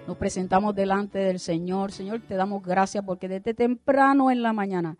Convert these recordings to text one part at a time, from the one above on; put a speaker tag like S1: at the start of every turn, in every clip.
S1: Nos presentamos delante del Señor. Señor, te damos gracias porque desde temprano en la mañana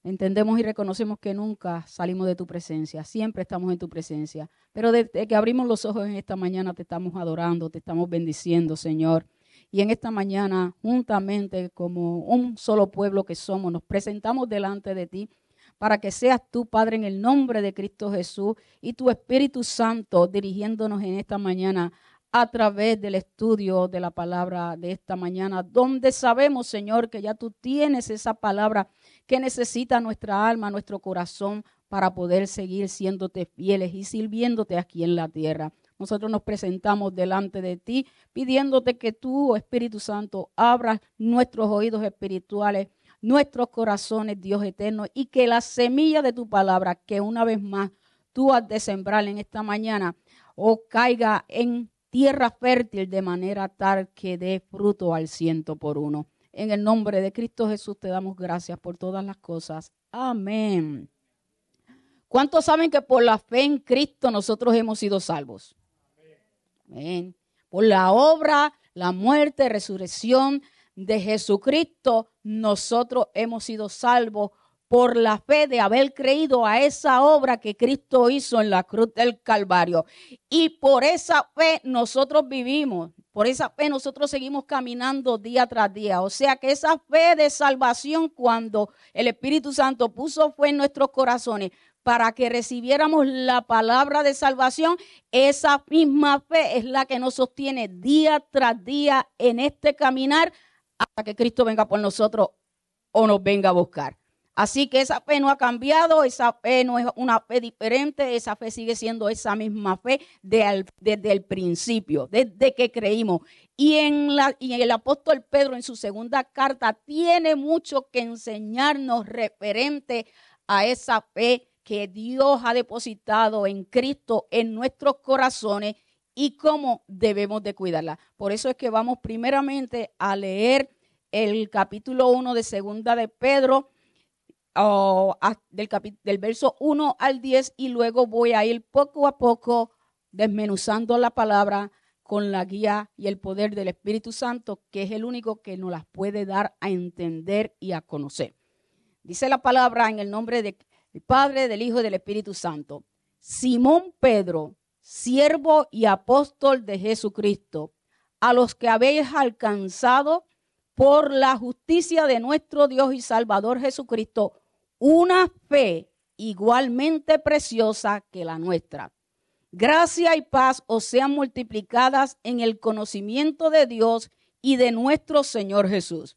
S1: entendemos y reconocemos que nunca salimos de tu presencia. Siempre estamos en tu presencia. Pero desde que abrimos los ojos en esta mañana te estamos adorando, te estamos bendiciendo, Señor. Y en esta mañana, juntamente como un solo pueblo que somos, nos presentamos delante de ti para que seas tú, Padre, en el nombre de Cristo Jesús y tu Espíritu Santo dirigiéndonos en esta mañana a través del estudio de la palabra de esta mañana, donde sabemos, Señor, que ya tú tienes esa palabra que necesita nuestra alma, nuestro corazón, para poder seguir siéndote fieles y sirviéndote aquí en la tierra. Nosotros nos presentamos delante de ti, pidiéndote que tú, Espíritu Santo, abras nuestros oídos espirituales, nuestros corazones, Dios eterno, y que la semilla de tu palabra, que una vez más tú has de sembrar en esta mañana, caiga en tierra fértil de manera tal que dé fruto al 100%. En el nombre de Cristo Jesús te damos gracias por todas las cosas. Amén. ¿Cuántos saben que por la fe en Cristo nosotros hemos sido salvos? Amén. Por la obra, la muerte, resurrección de Jesucristo, nosotros hemos sido salvos por la fe de haber creído a esa obra que Cristo hizo en la cruz del Calvario. Y por esa fe nosotros vivimos, por esa fe nosotros seguimos caminando día tras día. O sea que esa fe de salvación, cuando el Espíritu Santo puso fe en nuestros corazones para que recibiéramos la palabra de salvación, esa misma fe es la que nos sostiene día tras día en este caminar hasta que Cristo venga por nosotros o nos venga a buscar. Así que esa fe no ha cambiado, esa fe no es una fe diferente, esa fe sigue siendo esa misma fe desde el principio, desde que creímos. Y el apóstol Pedro en su segunda carta tiene mucho que enseñarnos referente a esa fe que Dios ha depositado en Cristo en nuestros corazones y cómo debemos de cuidarla. Por eso es que vamos primeramente a leer el capítulo 1 de segunda de Pedro, del verso 1 al 10, y luego voy a ir poco a poco desmenuzando la palabra con la guía y el poder del Espíritu Santo, que es el único que nos las puede dar a entender y a conocer. Dice la palabra en el nombre del Padre, del Hijo y del Espíritu Santo. Simón Pedro, siervo y apóstol de Jesucristo, a los que habéis alcanzado por la justicia de nuestro Dios y Salvador Jesucristo, una fe igualmente preciosa que la nuestra. Gracia y paz os sean multiplicadas en el conocimiento de Dios y de nuestro Señor Jesús.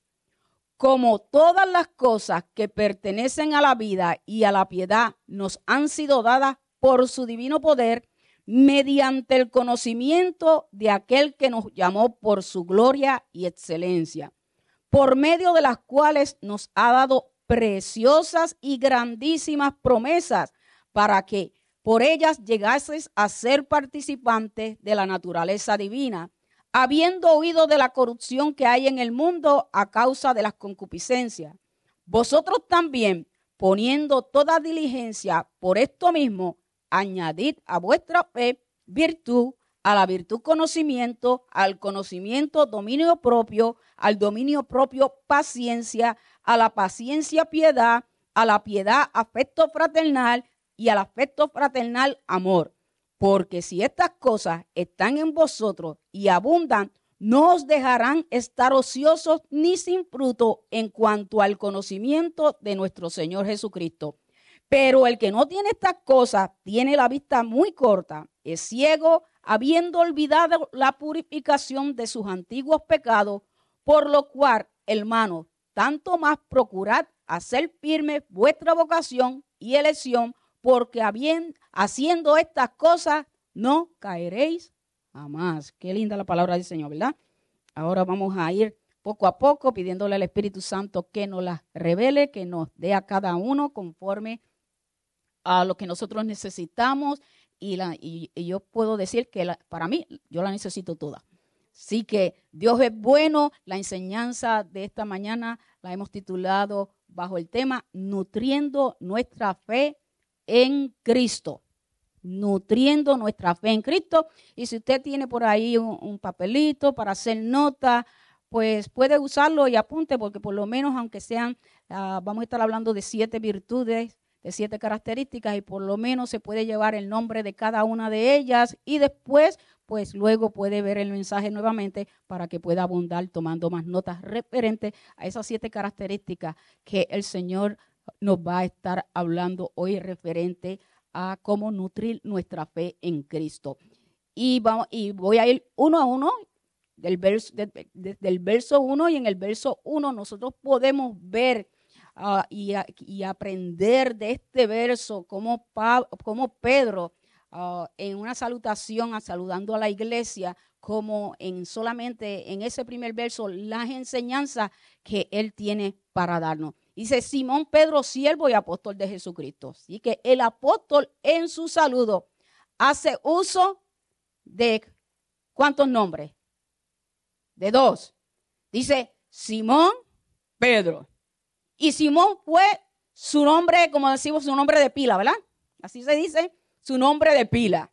S1: Como todas las cosas que pertenecen a la vida y a la piedad nos han sido dadas por su divino poder, mediante el conocimiento de aquel que nos llamó por su gloria y excelencia, por medio de las cuales nos ha dado preciosas y grandísimas promesas, para que por ellas llegaseis a ser participantes de la naturaleza divina, habiendo oído de la corrupción que hay en el mundo a causa de las concupiscencias. Vosotros también, poniendo toda diligencia por esto mismo, añadid a vuestra fe virtud, a la virtud conocimiento, al conocimiento dominio propio, al dominio propio paciencia, a la paciencia piedad, a la piedad afecto fraternal y al afecto fraternal amor. Porque si estas cosas están en vosotros y abundan, no os dejarán estar ociosos ni sin fruto en cuanto al conocimiento de nuestro Señor Jesucristo. Pero el que no tiene estas cosas tiene la vista muy corta, es ciego, habiendo olvidado la purificación de sus antiguos pecados, por lo cual, hermanos, tanto más procurad hacer firme vuestra vocación y elección, porque haciendo estas cosas no caeréis jamás. Qué linda la palabra del Señor, ¿verdad? Ahora vamos a ir poco a poco pidiéndole al Espíritu Santo que nos las revele, que nos dé a cada uno conforme a lo que nosotros necesitamos. Y yo puedo decir que para mí, yo la necesito toda. Así que Dios es bueno. La enseñanza de esta mañana la hemos titulado bajo el tema Nutriendo nuestra fe en Cristo. nutriendo nuestra fe en Cristo. Y si usted tiene por ahí un papelito para hacer nota, pues puede usarlo y apunte, porque por lo menos, aunque sean, vamos a estar hablando de 7 virtudes, de 7 características, y por lo menos se puede llevar el nombre de cada una de ellas, y después, pues luego puede ver el mensaje nuevamente para que pueda abundar tomando más notas referentes a esas 7 características que el Señor nos va a estar hablando hoy referente a cómo nutrir nuestra fe en Cristo. Y voy a ir uno a uno del verso 1, y en el verso 1 nosotros podemos ver y aprender de este verso cómo Pedro en una salutación, saludando a la iglesia, como solamente en ese primer verso, las enseñanzas que él tiene para darnos. Dice: Simón Pedro, siervo y apóstol de Jesucristo. Así que el apóstol en su saludo hace uso de ¿cuántos nombres? De 2. Dice Simón Pedro. Y Simón fue su nombre, como decimos, su nombre de pila, ¿verdad? Así se dice, su nombre de pila.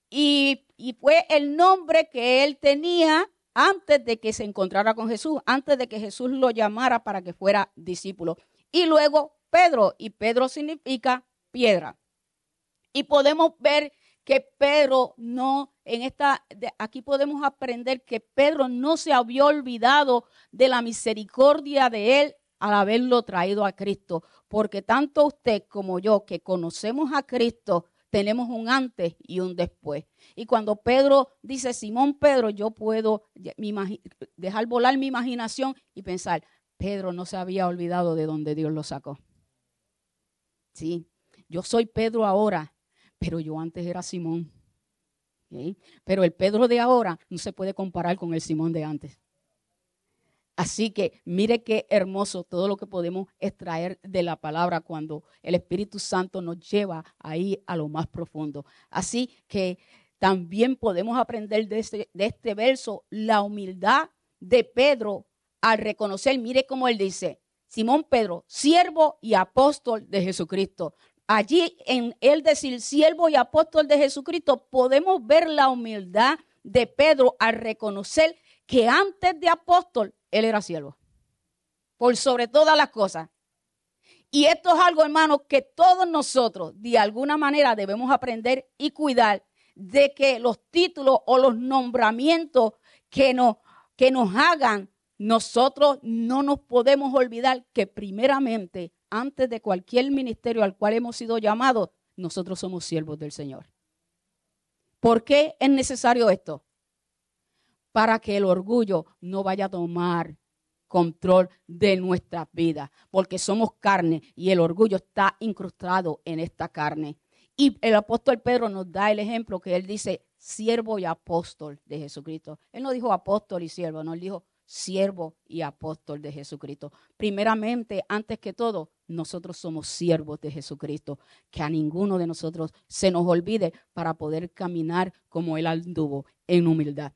S1: Y fue el nombre que él tenía antes de que se encontrara con Jesús, antes de que Jesús lo llamara para que fuera discípulo. Y luego Pedro, y Pedro significa piedra. Y podemos ver que Pedro aquí podemos aprender que Pedro no se había olvidado de la misericordia de él al haberlo traído a Cristo, porque tanto usted como yo, que conocemos a Cristo, tenemos un antes y un después. Y cuando Pedro dice Simón Pedro, yo puedo dejar volar mi imaginación y pensar: Pedro no se había olvidado de donde Dios lo sacó. Sí, yo soy Pedro ahora, pero yo antes era Simón. ¿Okay? Pero el Pedro de ahora no se puede comparar con el Simón de antes. Así que mire qué hermoso todo lo que podemos extraer de la palabra cuando el Espíritu Santo nos lleva ahí a lo más profundo. Así que también podemos aprender de este verso la humildad de Pedro al reconocer, mire cómo él dice: Simón Pedro, siervo y apóstol de Jesucristo. Allí en él decir siervo y apóstol de Jesucristo, podemos ver la humildad de Pedro al reconocer que antes de apóstol, él era siervo, por sobre todas las cosas. Y esto es algo, hermanos, que todos nosotros de alguna manera debemos aprender y cuidar, de que los títulos o los nombramientos que nos hagan, nosotros no nos podemos olvidar que primeramente, antes de cualquier ministerio al cual hemos sido llamados, nosotros somos siervos del Señor. ¿Por qué es necesario esto? Para que el orgullo no vaya a tomar control de nuestras vidas, porque somos carne y el orgullo está incrustado en esta carne. Y el apóstol Pedro nos da el ejemplo que él dice siervo y apóstol de Jesucristo. Él no dijo apóstol y siervo, no, él dijo siervo y apóstol de Jesucristo. Primeramente, antes que todo, nosotros somos siervos de Jesucristo. Que a ninguno de nosotros se nos olvide para poder caminar como él anduvo en humildad.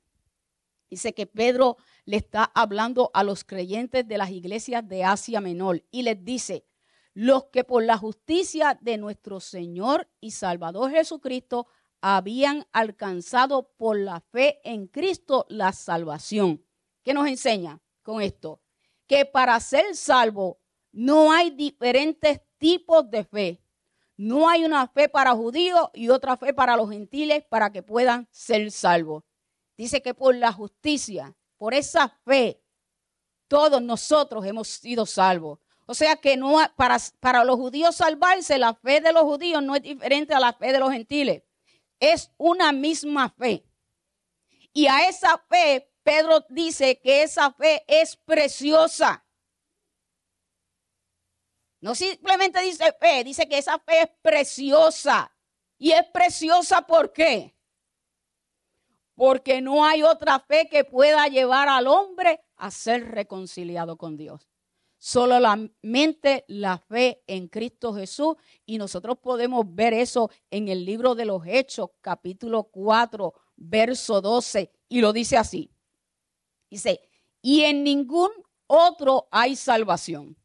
S1: Dice que Pedro le está hablando a los creyentes de las iglesias de Asia Menor y les dice: los que por la justicia de nuestro Señor y Salvador Jesucristo habían alcanzado por la fe en Cristo la salvación. ¿Qué nos enseña con esto? Que para ser salvo no hay diferentes tipos de fe. No hay una fe para judíos y otra fe para los gentiles para que puedan ser salvos. Dice que por la justicia, por esa fe, todos nosotros hemos sido salvos. O sea que no para los judíos salvarse, la fe de los judíos no es diferente a la fe de los gentiles. Es una misma fe. Y a esa fe, Pedro dice que esa fe es preciosa. No simplemente dice fe, dice que esa fe es preciosa. ¿Y es preciosa por qué? Porque no hay otra fe que pueda llevar al hombre a ser reconciliado con Dios. Solamente la fe en Cristo Jesús. Y nosotros podemos ver eso en el libro de los Hechos, capítulo 4, verso 12. Y lo dice así. Dice: y en ningún otro hay salvación,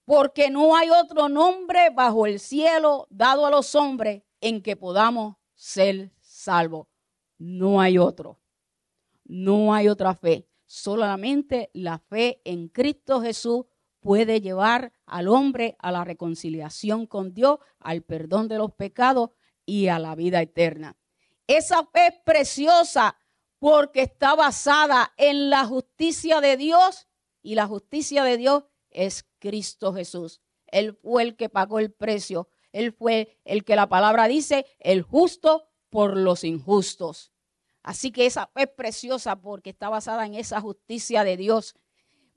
S1: porque no hay otro nombre bajo el cielo dado a los hombres en que podamos ser salvos. No hay otro. No hay otra fe. Solamente la fe en Cristo Jesús puede llevar al hombre a la reconciliación con Dios, al perdón de los pecados y a la vida eterna. Esa fe es preciosa porque está basada en la justicia de Dios, y la justicia de Dios es Cristo Jesús. Él fue el que pagó el precio. Él fue el que la palabra dice, el justo por los injustos. Así que esa fe es preciosa porque está basada en esa justicia de Dios.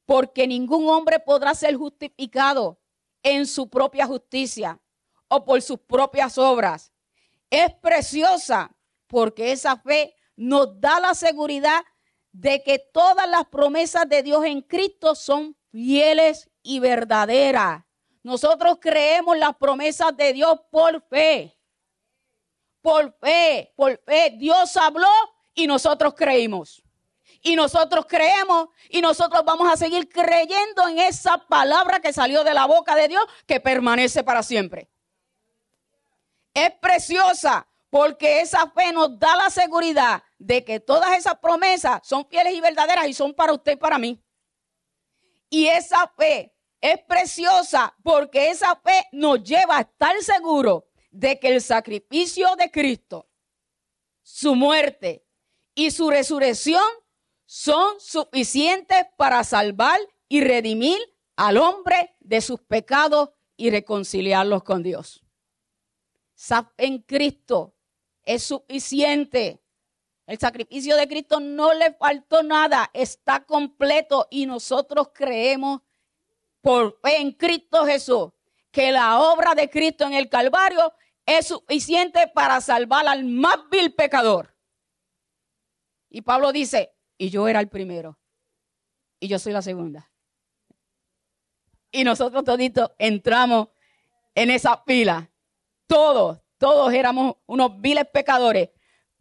S1: Porque ningún hombre podrá ser justificado en su propia justicia o por sus propias obras. Es preciosa porque esa fe nos da la seguridad de que todas las promesas de Dios en Cristo son fieles y verdaderas. Nosotros creemos las promesas de Dios por fe. Por fe, por fe. Dios habló y nosotros creímos. Y nosotros creemos y nosotros vamos a seguir creyendo en esa palabra que salió de la boca de Dios, que permanece para siempre. Es preciosa porque esa fe nos da la seguridad de que todas esas promesas son fieles y verdaderas y son para usted y para mí. Y esa fe es preciosa porque esa fe nos lleva a estar seguros de que el sacrificio de Cristo, su muerte y su resurrección son suficientes para salvar y redimir al hombre de sus pecados y reconciliarlos con Dios. Esa fe en Cristo es suficiente. El sacrificio de Cristo no le faltó nada, está completo y nosotros creemos por fe en Cristo Jesús que la obra de Cristo en el Calvario es suficiente para salvar al más vil pecador. Y Pablo dice, y yo era el primero, y yo soy la segunda. Y nosotros toditos entramos en esa fila. Todos éramos unos viles pecadores,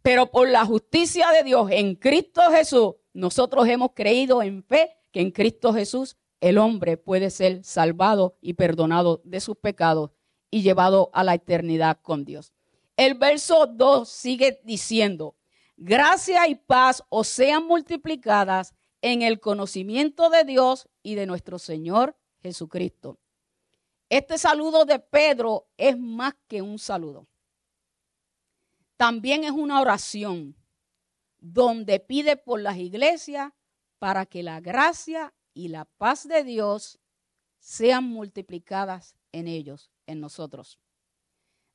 S1: pero por la justicia de Dios en Cristo Jesús, nosotros hemos creído en fe que en Cristo Jesús el hombre puede ser salvado y perdonado de sus pecados y llevado a la eternidad con Dios. El verso 2 sigue diciendo, gracia y paz os sean multiplicadas en el conocimiento de Dios y de nuestro Señor Jesucristo. Este saludo de Pedro es más que un saludo. También es una oración donde pide por las iglesias para que la gracia y la paz de Dios sean multiplicadas en ellos, en nosotros.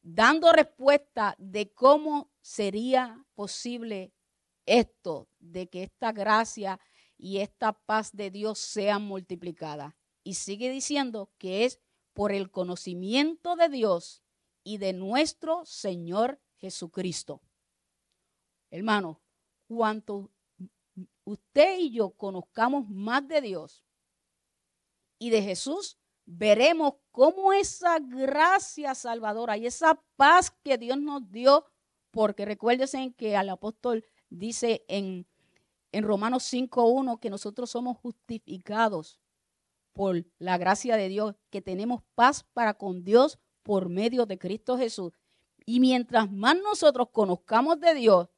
S1: Dando respuesta de cómo sería posible esto, de que esta gracia y esta paz de Dios sean multiplicadas. Y sigue diciendo que es por el conocimiento de Dios y de nuestro Señor Jesucristo. Hermano, cuanto usted y yo conozcamos más de Dios y de Jesús, veremos cómo esa gracia salvadora y esa paz que Dios nos dio, porque recuérdense que el apóstol dice en Romanos 5:1 que nosotros somos justificados por la gracia de Dios, que tenemos paz para con Dios por medio de Cristo Jesús. Y mientras más nosotros conozcamos de Dios,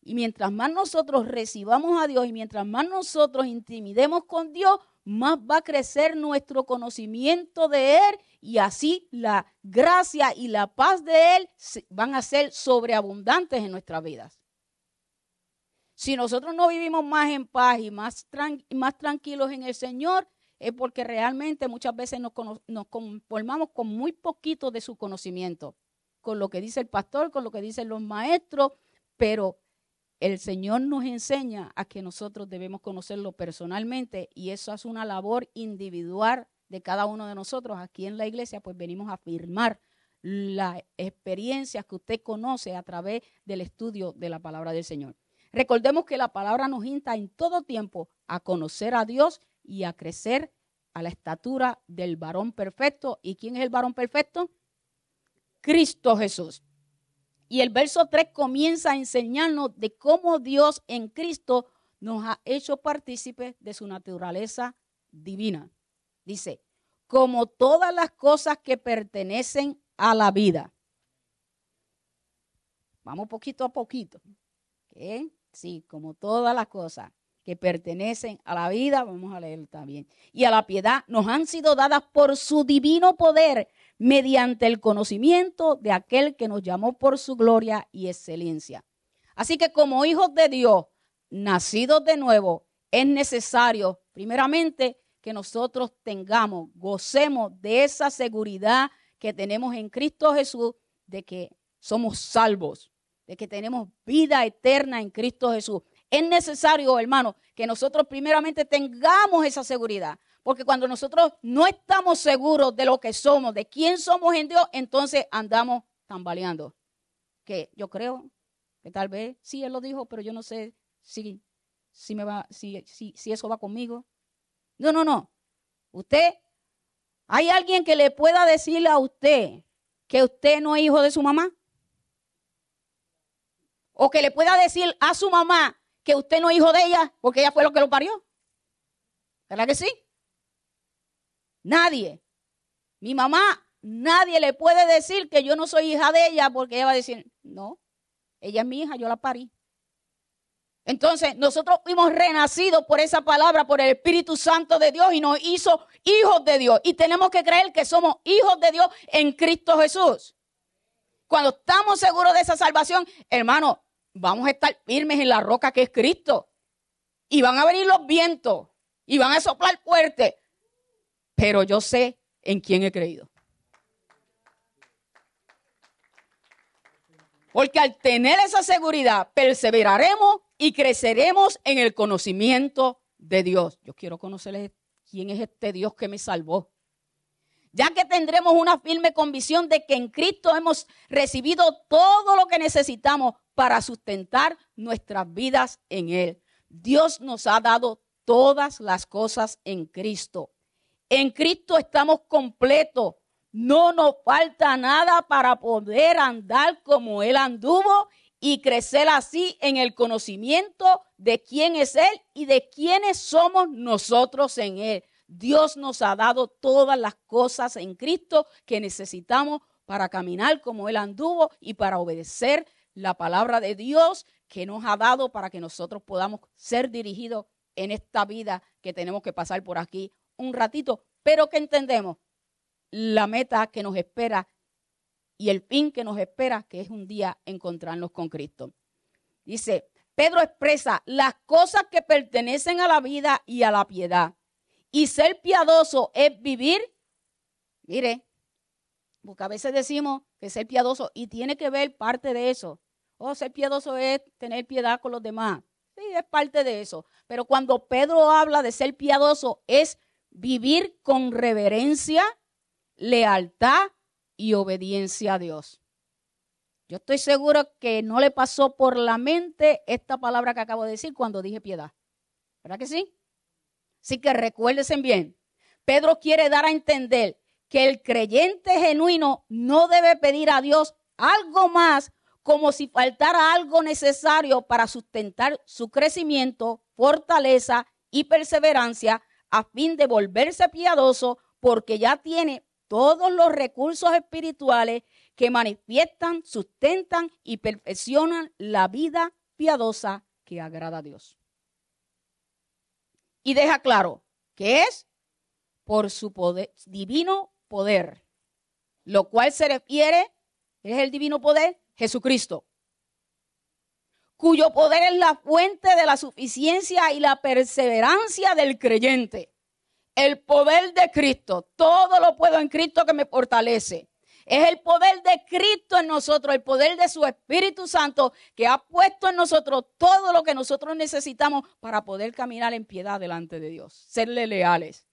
S1: y mientras más nosotros recibamos a Dios, y mientras más nosotros intimidemos con Dios, más va a crecer nuestro conocimiento de Él, y así la gracia y la paz de Él van a ser sobreabundantes en nuestras vidas. Si nosotros no vivimos más en paz y más tranquilos en el Señor, es porque realmente muchas veces nos conformamos con muy poquito de su conocimiento, con lo que dice el pastor, con lo que dicen los maestros, pero el Señor nos enseña a que nosotros debemos conocerlo personalmente, y eso es una labor individual de cada uno de nosotros. Aquí en la iglesia pues venimos a afirmar las experiencias que usted conoce a través del estudio de la palabra del Señor. Recordemos que la palabra nos insta en todo tiempo a conocer a Dios y a crecer a la estatura del varón perfecto. ¿Y quién es el varón perfecto? Cristo Jesús. Y el verso 3 comienza a enseñarnos de cómo Dios en Cristo nos ha hecho partícipes de su naturaleza divina. Dice, como todas las cosas que pertenecen a la vida Vamos poquito a poquito. ¿Okay? Sí, como todas las cosas que pertenecen a la vida, vamos a leer también, y a la piedad, nos han sido dadas por su divino poder, mediante el conocimiento de aquel que nos llamó por su gloria y excelencia. Así que como hijos de Dios, nacidos de nuevo, es necesario, primeramente, que nosotros gocemos de esa seguridad que tenemos en Cristo Jesús, de que somos salvos, de que tenemos vida eterna en Cristo Jesús. Es necesario, hermano, que nosotros primeramente tengamos esa seguridad. Porque cuando nosotros no estamos seguros de lo que somos, de quién somos en Dios, entonces andamos tambaleando. Que yo creo que tal vez, sí, Él lo dijo, pero yo no sé si eso va conmigo. No. ¿Hay alguien que le pueda decirle a usted que usted no es hijo de su mamá? O que le pueda decir a su mamá que usted no es hijo de ella porque ella fue lo que lo parió. ¿Verdad que sí? Nadie. Mi mamá, nadie le puede decir que yo no soy hija de ella porque ella va a decir, no, ella es mi hija, yo la parí. Entonces, nosotros fuimos renacidos por esa palabra, por el Espíritu Santo de Dios y nos hizo hijos de Dios. Y tenemos que creer que somos hijos de Dios en Cristo Jesús. Cuando estamos seguros de esa salvación, hermano, vamos a estar firmes en la roca que es Cristo. Y van a venir los vientos y van a soplar fuerte. Pero yo sé en quién he creído. Porque al tener esa seguridad, perseveraremos y creceremos en el conocimiento de Dios. Yo quiero conocer quién es este Dios que me salvó. Ya que tendremos una firme convicción de que en Cristo hemos recibido todo lo que necesitamos para sustentar nuestras vidas en Él. Dios nos ha dado todas las cosas en Cristo. En Cristo estamos completos. No nos falta nada para poder andar como Él anduvo y crecer así en el conocimiento de quién es Él y de quiénes somos nosotros en Él. Dios nos ha dado todas las cosas en Cristo que necesitamos para caminar como Él anduvo y para obedecer la palabra de Dios que nos ha dado para que nosotros podamos ser dirigidos en esta vida que tenemos que pasar por aquí un ratito, pero que entendemos la meta que nos espera y el fin que nos espera, que es un día encontrarnos con Cristo. Dice, Pedro expresa las cosas que pertenecen a la vida y a la piedad. Y ser piadoso es vivir, mire, porque a veces decimos que ser piadoso y tiene que ver parte de eso. Ser piadoso es tener piedad con los demás. Sí, es parte de eso. Pero cuando Pedro habla de ser piadoso es vivir con reverencia, lealtad y obediencia a Dios. Yo estoy seguro que no le pasó por la mente esta palabra que acabo de decir cuando dije piedad. ¿Verdad que sí? Así que recuérdense bien. Pedro quiere dar a entender que el creyente genuino no debe pedir a Dios algo más como si faltara algo necesario para sustentar su crecimiento, fortaleza y perseverancia a fin de volverse piadoso porque ya tiene todos los recursos espirituales que manifiestan, sustentan y perfeccionan la vida piadosa que agrada a Dios. Y deja claro que es por su poder, divino poder, lo cual se refiere, es el divino poder, Jesucristo, cuyo poder es la fuente de la suficiencia y la perseverancia del creyente. El poder de Cristo, todo lo puedo en Cristo que me fortalece. Es el poder de Cristo en nosotros, el poder de su Espíritu Santo que ha puesto en nosotros todo lo que nosotros necesitamos para poder caminar en piedad delante de Dios. Serle leales,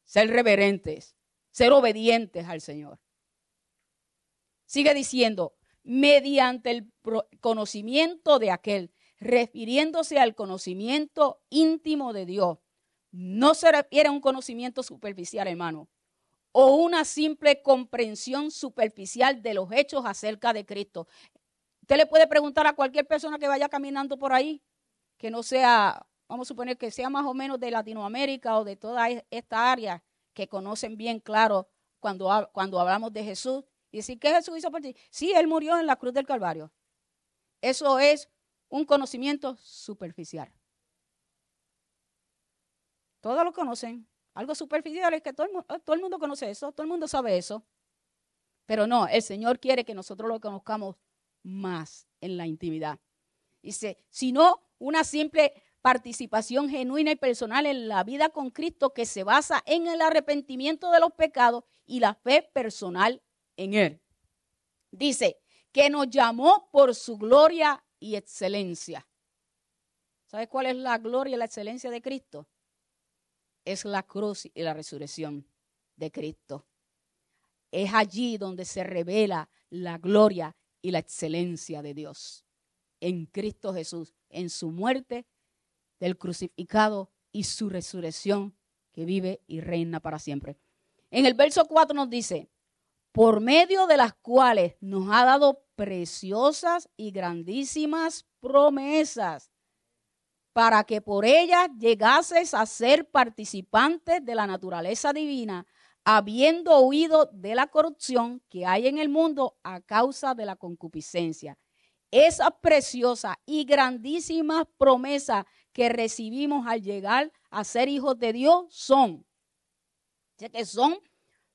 S1: ser reverentes, ser obedientes al Señor. Sigue diciendo, mediante el conocimiento de aquel, refiriéndose al conocimiento íntimo de Dios. No se refiere a un conocimiento superficial, hermano, o una simple comprensión superficial de los hechos acerca de Cristo. Usted le puede preguntar a cualquier persona que vaya caminando por ahí, que no sea, vamos a suponer que sea más o menos de Latinoamérica o de toda esta área, que conocen bien claro cuando hablamos de Jesús, y decir, ¿qué Jesús hizo por ti? Sí, Él murió en la cruz del Calvario. eso es un conocimiento superficial. Todos lo conocen. Algo superficial es que todo el mundo conoce eso, todo el mundo sabe eso. Pero no, el Señor quiere que nosotros lo conozcamos más en la intimidad. Dice, sino una simple participación genuina y personal en la vida con Cristo que se basa en el arrepentimiento de los pecados y la fe personal en Él. Dice que nos llamó por su gloria y excelencia. ¿Sabes cuál es la gloria y la excelencia de Cristo? Es la cruz y la resurrección de Cristo. Es allí donde se revela la gloria y la excelencia de Dios. En Cristo Jesús, en su muerte del crucificado y su resurrección que vive y reina para siempre. En el verso 4 nos dice, por medio de las cuales nos ha dado preciosas y grandísimas promesas, para que por ellas llegases a ser participantes de la naturaleza divina, habiendo huido de la corrupción que hay en el mundo a causa de la concupiscencia. Esas preciosas y grandísimas promesas que recibimos al llegar a ser hijos de Dios son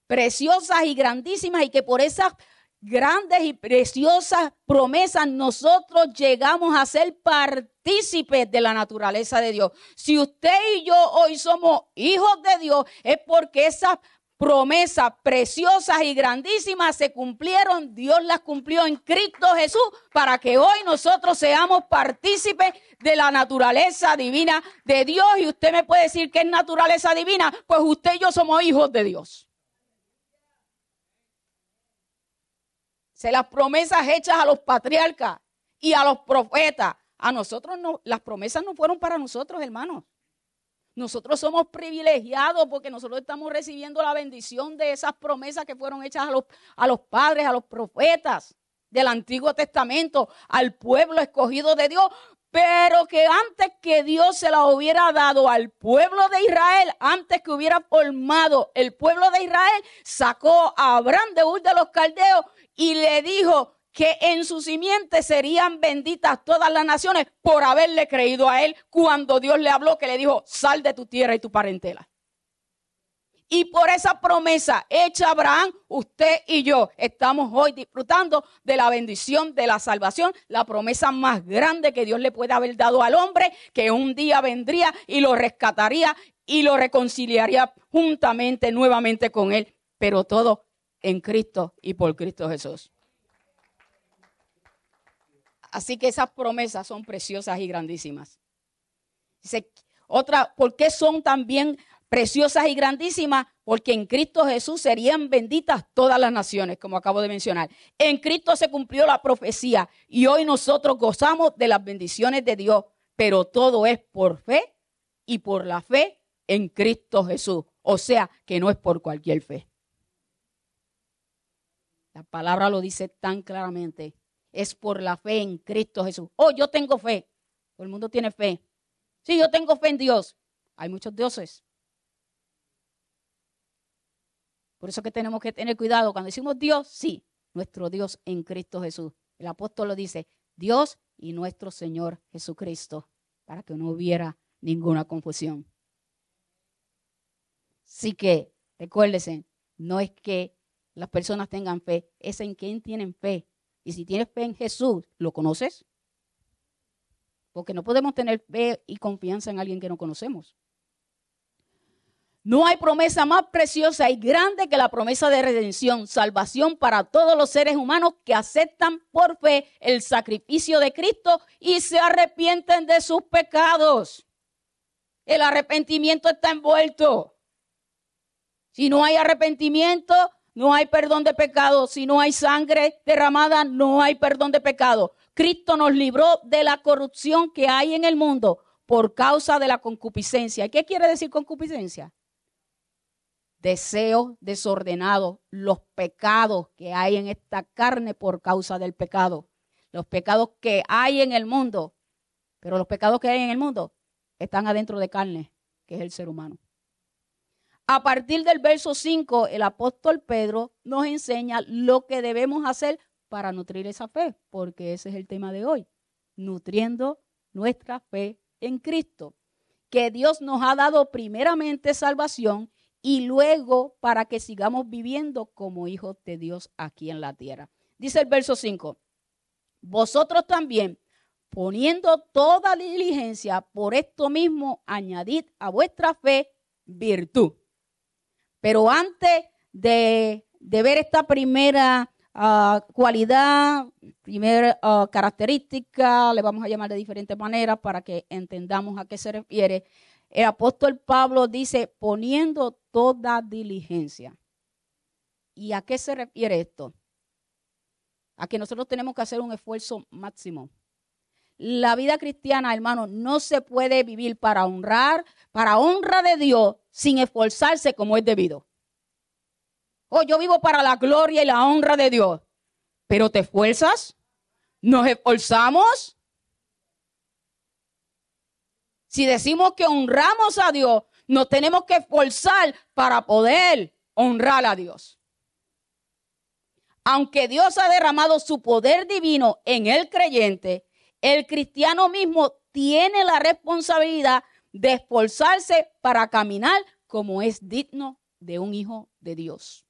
S1: preciosas y grandísimas, y que por esas grandes y preciosas promesas nosotros llegamos a ser partícipes de la naturaleza de Dios. Si usted y yo hoy somos hijos de Dios, es porque esas promesas preciosas y grandísimas se cumplieron. Dios las cumplió en Cristo Jesús para que hoy nosotros seamos partícipes de la naturaleza divina de Dios. Y usted me puede decir que es naturaleza divina, pues usted y yo somos hijos de Dios. Las promesas hechas a los patriarcas y a los profetas, a nosotros no, las promesas no fueron para nosotros, hermanos. Nosotros somos privilegiados porque nosotros estamos recibiendo la bendición de esas promesas que fueron hechas a los padres, a los profetas del Antiguo Testamento, al pueblo escogido de Dios, pero que antes que Dios se la hubiera dado al pueblo de Israel, antes que hubiera formado el pueblo de Israel, sacó a Abraham de Ur de los Caldeos y le dijo que en su simiente serían benditas todas las naciones por haberle creído a él cuando Dios le habló, que le dijo, sal de tu tierra y tu parentela. Y por esa promesa hecha a Abraham, usted y yo estamos hoy disfrutando de la bendición de la salvación, la promesa más grande que Dios le puede haber dado al hombre, que un día vendría y lo rescataría y lo reconciliaría juntamente, nuevamente con él, pero todo en Cristo y por Cristo Jesús. Así que esas promesas son preciosas y grandísimas. Dice, ¿por qué son también preciosas y grandísimas? Porque en Cristo Jesús serían benditas todas las naciones, como acabo de mencionar. En Cristo se cumplió la profecía y hoy nosotros gozamos de las bendiciones de Dios, pero todo es por fe y por la fe en Cristo Jesús. O sea, que no es por cualquier fe. La palabra lo dice tan claramente. Es por la fe en Cristo Jesús. Oh, yo tengo fe. Todo el mundo tiene fe. Sí, yo tengo fe en Dios. Hay muchos dioses. Por eso que tenemos que tener cuidado. Cuando decimos Dios, sí, nuestro Dios en Cristo Jesús. El apóstol lo dice, Dios y nuestro Señor Jesucristo, para que no hubiera ninguna confusión. Así que, recuérdense, no es que las personas tengan fe, es en quién tienen fe. Y si tienes fe en Jesús, ¿lo conoces? Porque no podemos tener fe y confianza en alguien que no conocemos. No hay promesa más preciosa y grande que la promesa de redención, salvación para todos los seres humanos que aceptan por fe el sacrificio de Cristo y se arrepienten de sus pecados. El arrepentimiento está envuelto. Si no hay arrepentimiento, no hay perdón de pecado. Si no hay sangre derramada, no hay perdón de pecado. Cristo nos libró de la corrupción que hay en el mundo por causa de la concupiscencia. ¿Qué quiere decir concupiscencia? Deseos desordenados, los pecados que hay en esta carne por causa del pecado. Los pecados que hay en el mundo, pero los pecados que hay en el mundo están adentro de carne, que es el ser humano. A partir del verso 5, el apóstol Pedro nos enseña lo que debemos hacer para nutrir esa fe, porque ese es el tema de hoy. nutriendo nuestra fe en Cristo. Que Dios nos ha dado primeramente salvación y luego para que sigamos viviendo como hijos de Dios aquí en la tierra. Dice el verso 5, vosotros también, poniendo toda diligencia, por esto mismo añadid a vuestra fe virtud. Pero antes de ver esta primera cualidad, primera característica, le vamos a llamar de diferentes maneras para que entendamos a qué se refiere. El apóstol Pablo dice, poniendo toda diligencia. ¿Y a qué se refiere esto? A que nosotros tenemos que hacer un esfuerzo máximo. La vida cristiana, hermano, no se puede vivir para honra de Dios sin esforzarse como es debido. Oh, yo vivo para la gloria y la honra de Dios. ¿Pero te esfuerzas? ¿Nos esforzamos? Si decimos que honramos a Dios, nos tenemos que esforzar para poder honrar a Dios. Aunque Dios ha derramado su poder divino en el creyente, el cristiano mismo tiene la responsabilidad de esforzarse para caminar como es digno de un hijo de Dios.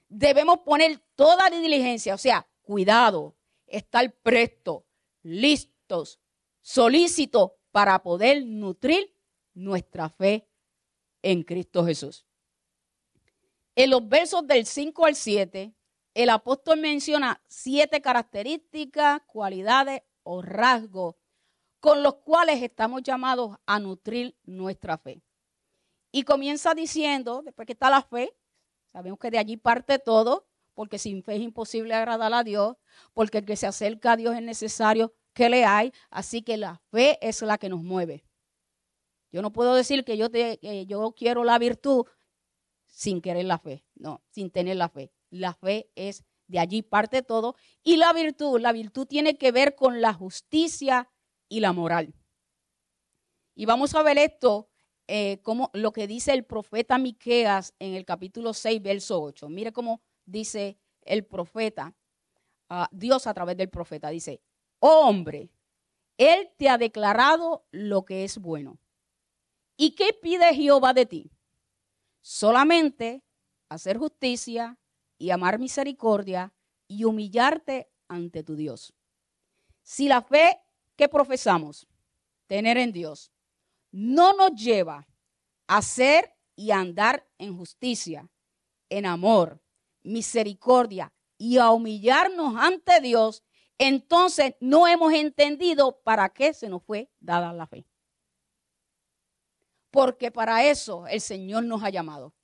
S1: Debemos poner toda la diligencia, o sea, cuidado, estar prestos, listos, solícitos para poder nutrir nuestra fe en Cristo Jesús. En los versos del 5 al 7, el apóstol menciona 7 características, cualidades o rasgos con los cuales estamos llamados a nutrir nuestra fe. Y comienza diciendo, después que está la fe, sabemos que de allí parte todo, porque sin fe es imposible agradar a Dios, porque el que se acerca a Dios es necesario que le hay, así que la fe es la que nos mueve. Yo no puedo decir que yo quiero la virtud sin querer la fe, no, sin tener la fe. La fe es, de allí parte todo, y la virtud tiene que ver con la justicia y la moral. Y vamos a ver esto, como lo que dice el profeta Miqueas en el capítulo 6, verso 8. Mire cómo dice el profeta, Dios a través del profeta, dice, oh hombre, Él te ha declarado lo que es bueno. ¿Y qué pide Jehová de ti? Solamente hacer justicia y amar misericordia y humillarte ante tu Dios. Si la fe que profesamos tener en Dios no nos lleva a hacer y andar en justicia, en amor, misericordia y a humillarnos ante Dios, entonces no hemos entendido para qué se nos fue dada la fe. Porque para eso el Señor nos ha llamado.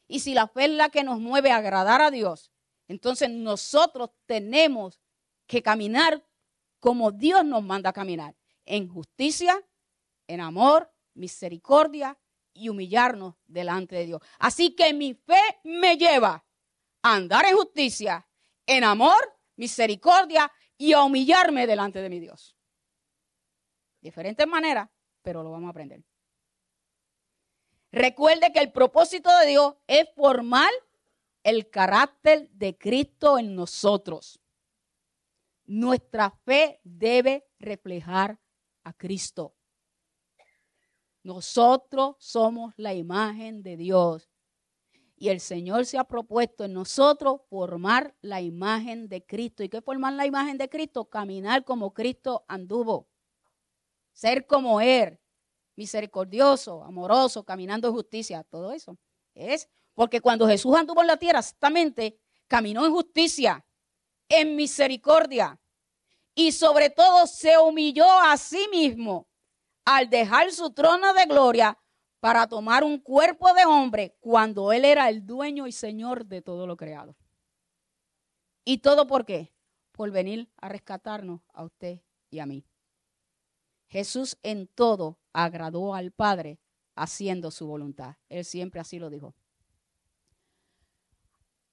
S1: Y si la fe es la que nos mueve a agradar a Dios, entonces nosotros tenemos que caminar como Dios nos manda a caminar, en justicia, en amor, misericordia y humillarnos delante de Dios. Así que mi fe me lleva a andar en justicia, en amor, misericordia y a humillarme delante de mi Dios. Diferentes maneras, pero lo vamos a aprender. Recuerde que el propósito de Dios es formar el carácter de Cristo en nosotros. Nuestra fe debe reflejar a Cristo. Nosotros somos la imagen de Dios. Y el Señor se ha propuesto en nosotros formar la imagen de Cristo. ¿Y qué es formar la imagen de Cristo? Caminar como Cristo anduvo. Ser como Él. Misericordioso, amoroso, caminando en justicia, todo eso es porque cuando Jesús anduvo en la tierra, exactamente, caminó en justicia, en misericordia y sobre todo se humilló a sí mismo al dejar su trono de gloria para tomar un cuerpo de hombre cuando Él era el dueño y Señor de todo lo creado. ¿Y todo por qué? Por venir a rescatarnos a usted y a mí. Jesús en todo agradó al Padre haciendo su voluntad. Él siempre así lo dijo.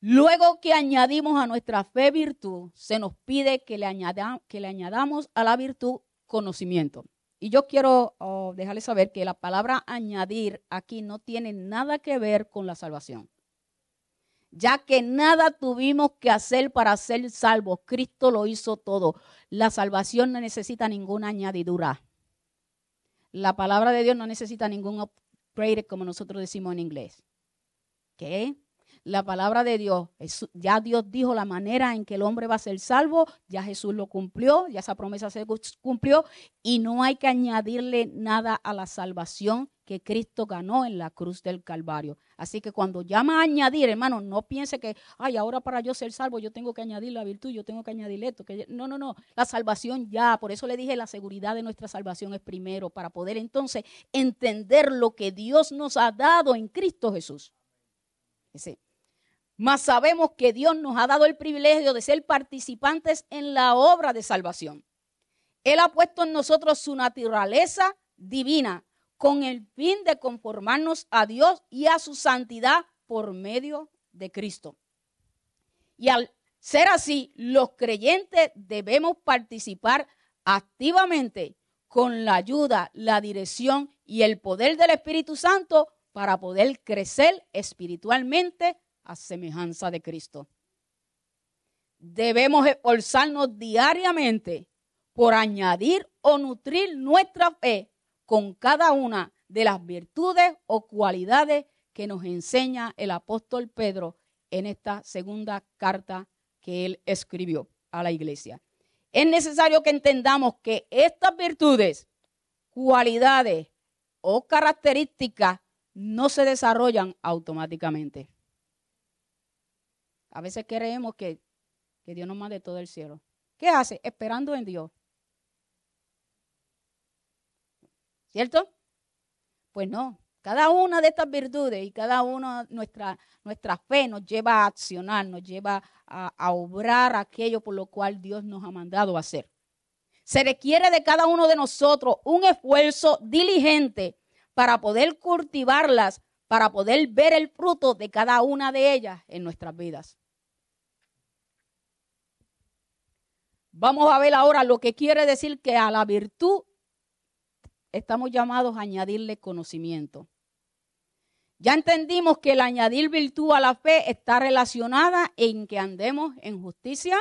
S1: Luego que añadimos a nuestra fe virtud, se nos pide que le añadamos a la virtud conocimiento. Y yo quiero dejarles saber que la palabra añadir aquí no tiene nada que ver con la salvación. ya que nada tuvimos que hacer para ser salvos. Cristo lo hizo todo. La salvación no necesita ninguna añadidura. La palabra de Dios no necesita ningún upgrade, como nosotros decimos en inglés. ¿Ok? La palabra de Dios, ya Dios dijo la manera en que el hombre va a ser salvo, ya Jesús lo cumplió, ya esa promesa se cumplió y no hay que añadirle nada a la salvación que Cristo ganó en la cruz del Calvario. Así que cuando llama a añadir, hermano, no piense que, ay, ahora para yo ser salvo yo tengo que añadir la virtud, yo tengo que añadir esto. No, la salvación ya, por eso le dije la seguridad de nuestra salvación es primero, para poder entonces entender lo que Dios nos ha dado en Cristo Jesús. Ese. Mas sabemos que Dios nos ha dado el privilegio de ser participantes en la obra de salvación. Él ha puesto en nosotros su naturaleza divina con el fin de conformarnos a Dios y a su santidad por medio de Cristo. Y al ser así, los creyentes debemos participar activamente con la ayuda, la dirección y el poder del Espíritu Santo para poder crecer espiritualmente a semejanza de Cristo. Debemos esforzarnos diariamente por añadir o nutrir nuestra fe con cada una de las virtudes o cualidades que nos enseña el apóstol Pedro en esta segunda carta que él escribió a la iglesia. Es necesario que entendamos que estas virtudes, cualidades o características no se desarrollan automáticamente. A veces creemos que Dios nos mande todo el cielo. ¿Qué hace? Esperando en Dios. ¿Cierto? Pues no. Cada una de estas virtudes y cada una de nuestra fe nos lleva a accionar, nos lleva a obrar aquello por lo cual Dios nos ha mandado a hacer. Se requiere de cada uno de nosotros un esfuerzo diligente para poder cultivarlas, para poder ver el fruto de cada una de ellas en nuestras vidas. Vamos a ver ahora lo que quiere decir que a la virtud estamos llamados a añadirle conocimiento. Ya entendimos que el añadir virtud a la fe está relacionada en que andemos en justicia,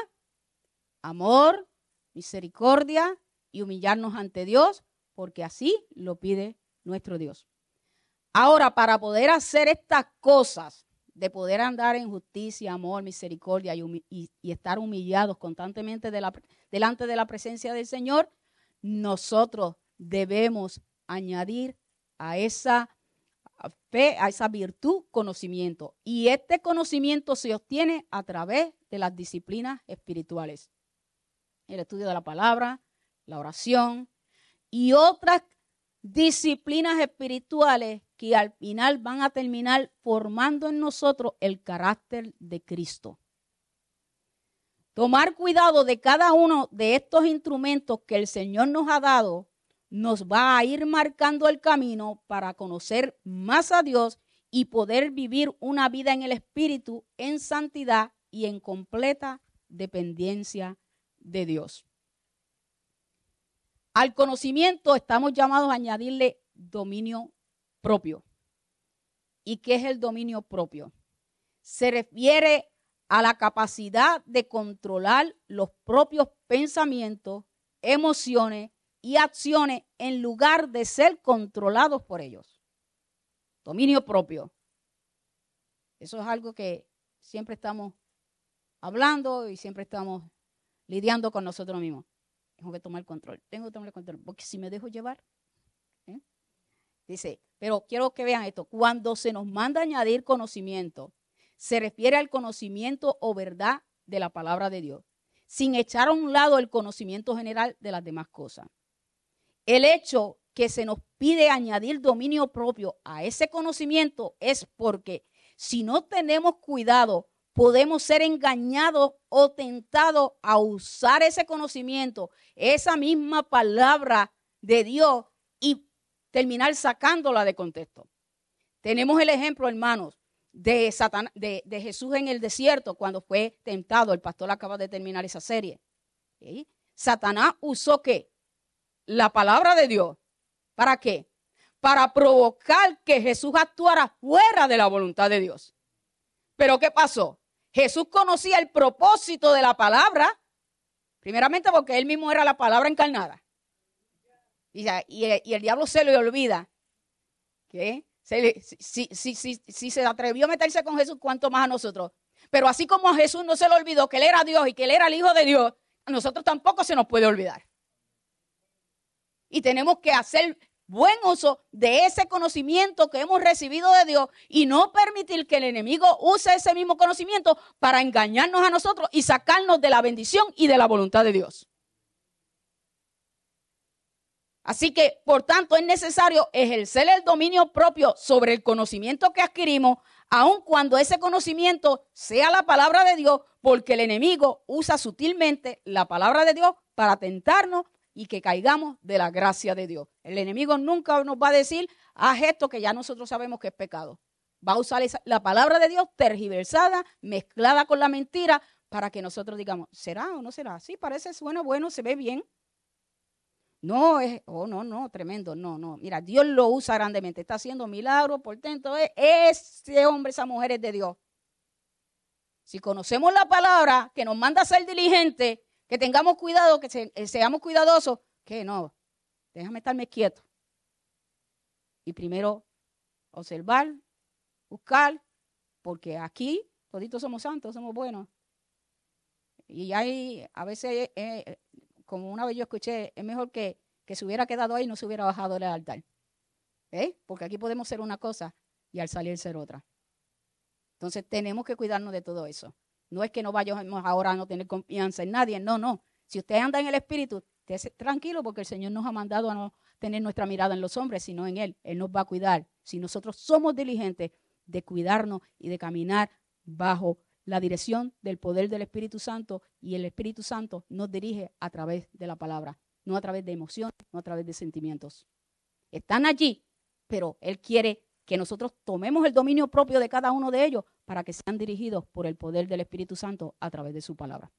S1: amor, misericordia y humillarnos ante Dios, porque así lo pide nuestro Dios. Ahora, para poder hacer estas cosas, de poder andar en justicia, amor, misericordia y estar humillados constantemente delante de la presencia del Señor, nosotros debemos añadir a esa fe, a esa virtud, conocimiento. Y este conocimiento se obtiene a través de las disciplinas espirituales. El estudio de la palabra, la oración y otras disciplinas espirituales que al final van a terminar formando en nosotros el carácter de Cristo. Tomar cuidado de cada uno de estos instrumentos que el Señor nos ha dado nos va a ir marcando el camino para conocer más a Dios y poder vivir una vida en el Espíritu, en santidad y en completa dependencia de Dios. Al conocimiento estamos llamados a añadirle dominio propio. ¿Y qué es el dominio propio? Se refiere a la capacidad de controlar los propios pensamientos, emociones y acciones en lugar de ser controlados por ellos. Dominio propio. Eso es algo que siempre estamos hablando y siempre estamos lidiando con nosotros mismos. Tengo que tomar control, porque si me dejo llevar. Dice, pero quiero que vean esto, cuando se nos manda añadir conocimiento, se refiere al conocimiento o verdad de la palabra de Dios, sin echar a un lado el conocimiento general de las demás cosas. El hecho que se nos pide añadir dominio propio a ese conocimiento es porque si no tenemos cuidado, podemos ser engañados o tentados a usar ese conocimiento, esa misma palabra de Dios y terminar sacándola de contexto. Tenemos el ejemplo, hermanos, de Jesús en el desierto cuando fue tentado. El pastor acaba de terminar esa serie. ¿Sí? Satanás usó ¿qué? La palabra de Dios. ¿Para qué? Para provocar que Jesús actuara fuera de la voluntad de Dios. Pero ¿qué pasó? Jesús conocía el propósito de la palabra, primeramente porque él mismo era la palabra encarnada. Y el diablo se le olvida que si se atrevió a meterse con Jesús, ¿cuánto más a nosotros? Pero así como a Jesús no se le olvidó que él era Dios y que él era el Hijo de Dios, a nosotros tampoco se nos puede olvidar. Y tenemos que hacer buen uso de ese conocimiento que hemos recibido de Dios y no permitir que el enemigo use ese mismo conocimiento para engañarnos a nosotros y sacarnos de la bendición y de la voluntad de Dios. Así que, por tanto, es necesario ejercer el dominio propio sobre el conocimiento que adquirimos, aun cuando ese conocimiento sea la palabra de Dios, porque el enemigo usa sutilmente la palabra de Dios para tentarnos y que caigamos de la gracia de Dios. El enemigo nunca nos va a decir, haz esto que ya nosotros sabemos que es pecado. Va a usar la palabra de Dios tergiversada, mezclada con la mentira, para que nosotros digamos, ¿será o no será? Sí, parece, suena bueno, se ve bien. No, no, tremendo, no. Mira, Dios lo usa grandemente, está haciendo milagros, portentos. Ese hombre, esa mujer es de Dios. Si conocemos la palabra que nos manda a ser diligentes, que tengamos cuidado, que seamos cuidadosos, que no, déjame estarme quieto. Y primero observar, buscar, porque aquí toditos somos santos, somos buenos. Y hay, a veces, como una vez yo escuché, es mejor que se hubiera quedado ahí y no se hubiera bajado del altar. Porque aquí podemos ser una cosa y al salir ser otra. Entonces tenemos que cuidarnos de todo eso. No es que no vayamos ahora a no tener confianza en nadie, no. Si usted anda en el Espíritu, esté tranquilo porque el Señor nos ha mandado a no tener nuestra mirada en los hombres, sino en Él. Él nos va a cuidar. Si nosotros somos diligentes de cuidarnos y de caminar bajo la dirección del poder del Espíritu Santo, y el Espíritu Santo nos dirige a través de la palabra, no a través de emociones, no a través de sentimientos. Están allí, pero Él quiere que nosotros tomemos el dominio propio de cada uno de ellos para que sean dirigidos por el poder del Espíritu Santo a través de su palabra.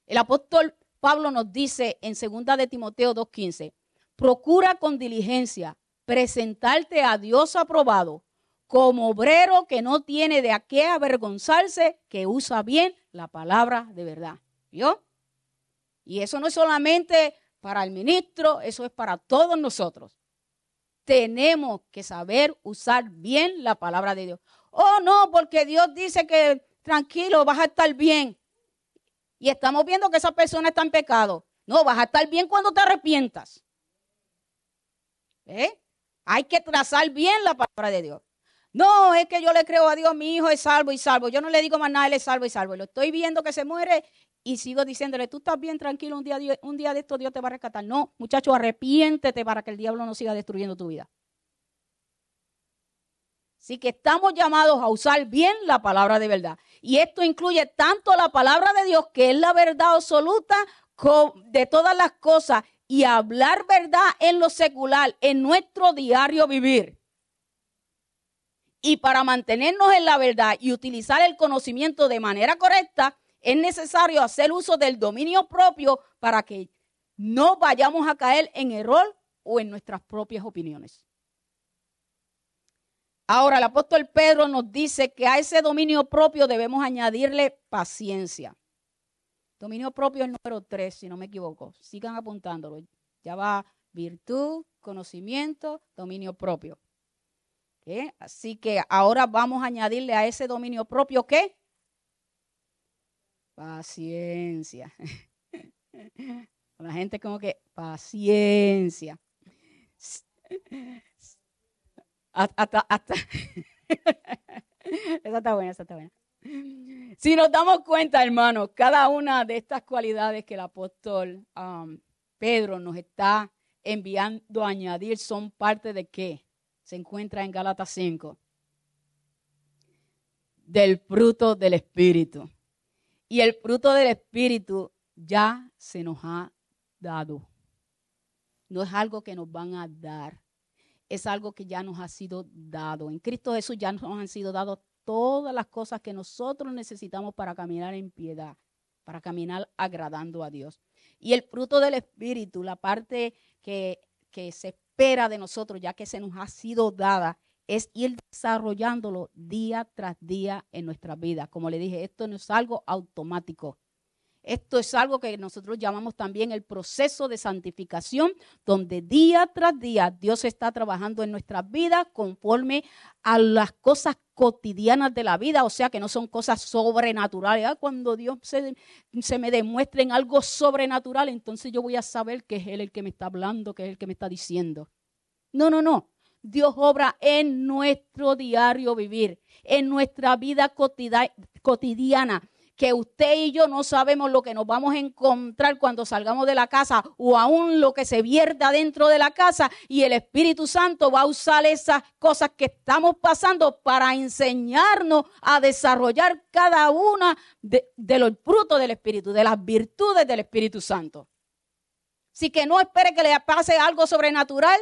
S1: El apóstol Pablo nos dice en 2 de Timoteo 2:15, procura con diligencia presentarte a Dios aprobado, como obrero que no tiene de a qué avergonzarse, que usa bien la palabra de verdad. ¿Vio? Y eso no es solamente para el ministro, eso es para todos nosotros. Tenemos que saber usar bien la palabra de Dios. Oh, no, porque Dios dice que tranquilo, vas a estar bien. Y estamos viendo que esa persona está en pecado. No, vas a estar bien cuando te arrepientas. Hay que trazar bien la palabra de Dios. No, es que yo le creo a Dios, mi hijo es salvo y salvo. Yo no le digo más nada, él es salvo y salvo. Lo estoy viendo que se muere y sigo diciéndole, tú estás bien tranquilo, un día de esto Dios te va a rescatar. No, muchacho, arrepiéntete para que el diablo no siga destruyendo tu vida. Así que estamos llamados a usar bien la palabra de verdad. Y esto incluye tanto la palabra de Dios, que es la verdad absoluta de todas las cosas, y hablar verdad en lo secular, en nuestro diario vivir. Y para mantenernos en la verdad y utilizar el conocimiento de manera correcta, es necesario hacer uso del dominio propio para que no vayamos a caer en error o en nuestras propias opiniones. Ahora, el apóstol Pedro nos dice que a ese dominio propio debemos añadirle paciencia. Dominio propio es el número 3, si no me equivoco. Sigan apuntándolo. Ya va virtud, conocimiento, dominio propio. Así que ahora vamos a añadirle a ese dominio propio, ¿qué? Paciencia. La gente como que, paciencia. Hasta. Esa está buena. Si nos damos cuenta, hermanos, cada una de estas cualidades que el apóstol Pedro nos está enviando a añadir son parte de ¿qué? Se encuentra en Gálatas 5. Del fruto del Espíritu. Y el fruto del Espíritu ya se nos ha dado. No es algo que nos van a dar. Es algo que ya nos ha sido dado. En Cristo Jesús ya nos han sido dadas todas las cosas que nosotros necesitamos para caminar en piedad, para caminar agradando a Dios. Y el fruto del Espíritu, la parte que se espera de nosotros, ya que se nos ha sido dada, es ir desarrollándolo día tras día en nuestras vidas. Como le dije, esto no es algo automático. Esto es algo que nosotros llamamos también el proceso de santificación, donde día tras día Dios está trabajando en nuestras vidas conforme a las cosas cotidianas de la vida, o sea que no son cosas sobrenaturales. Cuando Dios se me demuestre en algo sobrenatural, entonces yo voy a saber que es Él el que me está hablando, que es el que me está diciendo. No. Dios obra en nuestro diario vivir, en nuestra vida cotidiana, que usted y yo no sabemos lo que nos vamos a encontrar cuando salgamos de la casa o aún lo que se vierta dentro de la casa, y el Espíritu Santo va a usar esas cosas que estamos pasando para enseñarnos a desarrollar cada una de los frutos del Espíritu, de las virtudes del Espíritu Santo. Así que no espere que le pase algo sobrenatural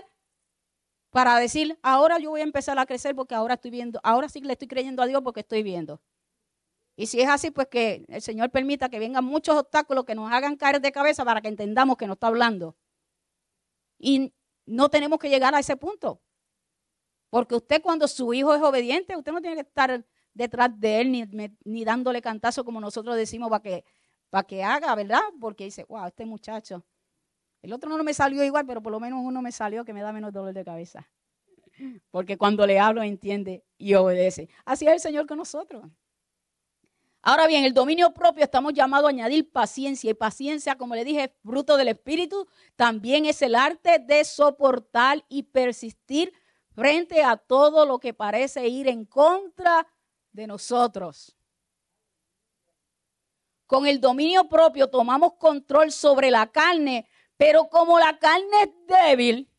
S1: para decir, ahora yo voy a empezar a crecer porque ahora estoy viendo, ahora sí le estoy creyendo a Dios porque estoy viendo. Y si es así, pues que el Señor permita que vengan muchos obstáculos que nos hagan caer de cabeza para que entendamos que nos está hablando. Y no tenemos que llegar a ese punto. Porque usted, cuando su hijo es obediente, usted no tiene que estar detrás de él ni dándole cantazo como nosotros decimos para que haga, ¿verdad? Porque dice, wow, este muchacho. El otro no me salió igual, pero por lo menos uno me salió que me da menos dolor de cabeza. Porque cuando le hablo entiende y obedece. Así es el Señor con nosotros. Ahora bien, el dominio propio estamos llamados a añadir paciencia. Y paciencia, como le dije, es fruto del Espíritu. También es el arte de soportar y persistir frente a todo lo que parece ir en contra de nosotros. Con el dominio propio tomamos control sobre la carne, pero como la carne es débil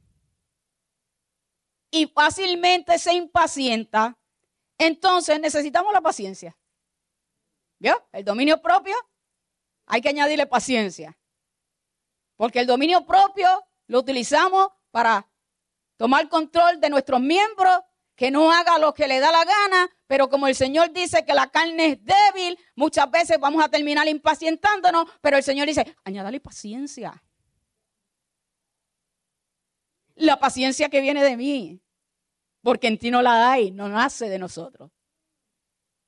S1: y fácilmente se impacienta, entonces necesitamos la paciencia. ¿Vio? El dominio propio, hay que añadirle paciencia. Porque el dominio propio lo utilizamos para tomar control de nuestros miembros, que no haga lo que le da la gana, pero como el Señor dice que la carne es débil, muchas veces vamos a terminar impacientándonos, pero el Señor dice, añádale paciencia. La paciencia que viene de mí, porque en ti no la hay, no nace de nosotros.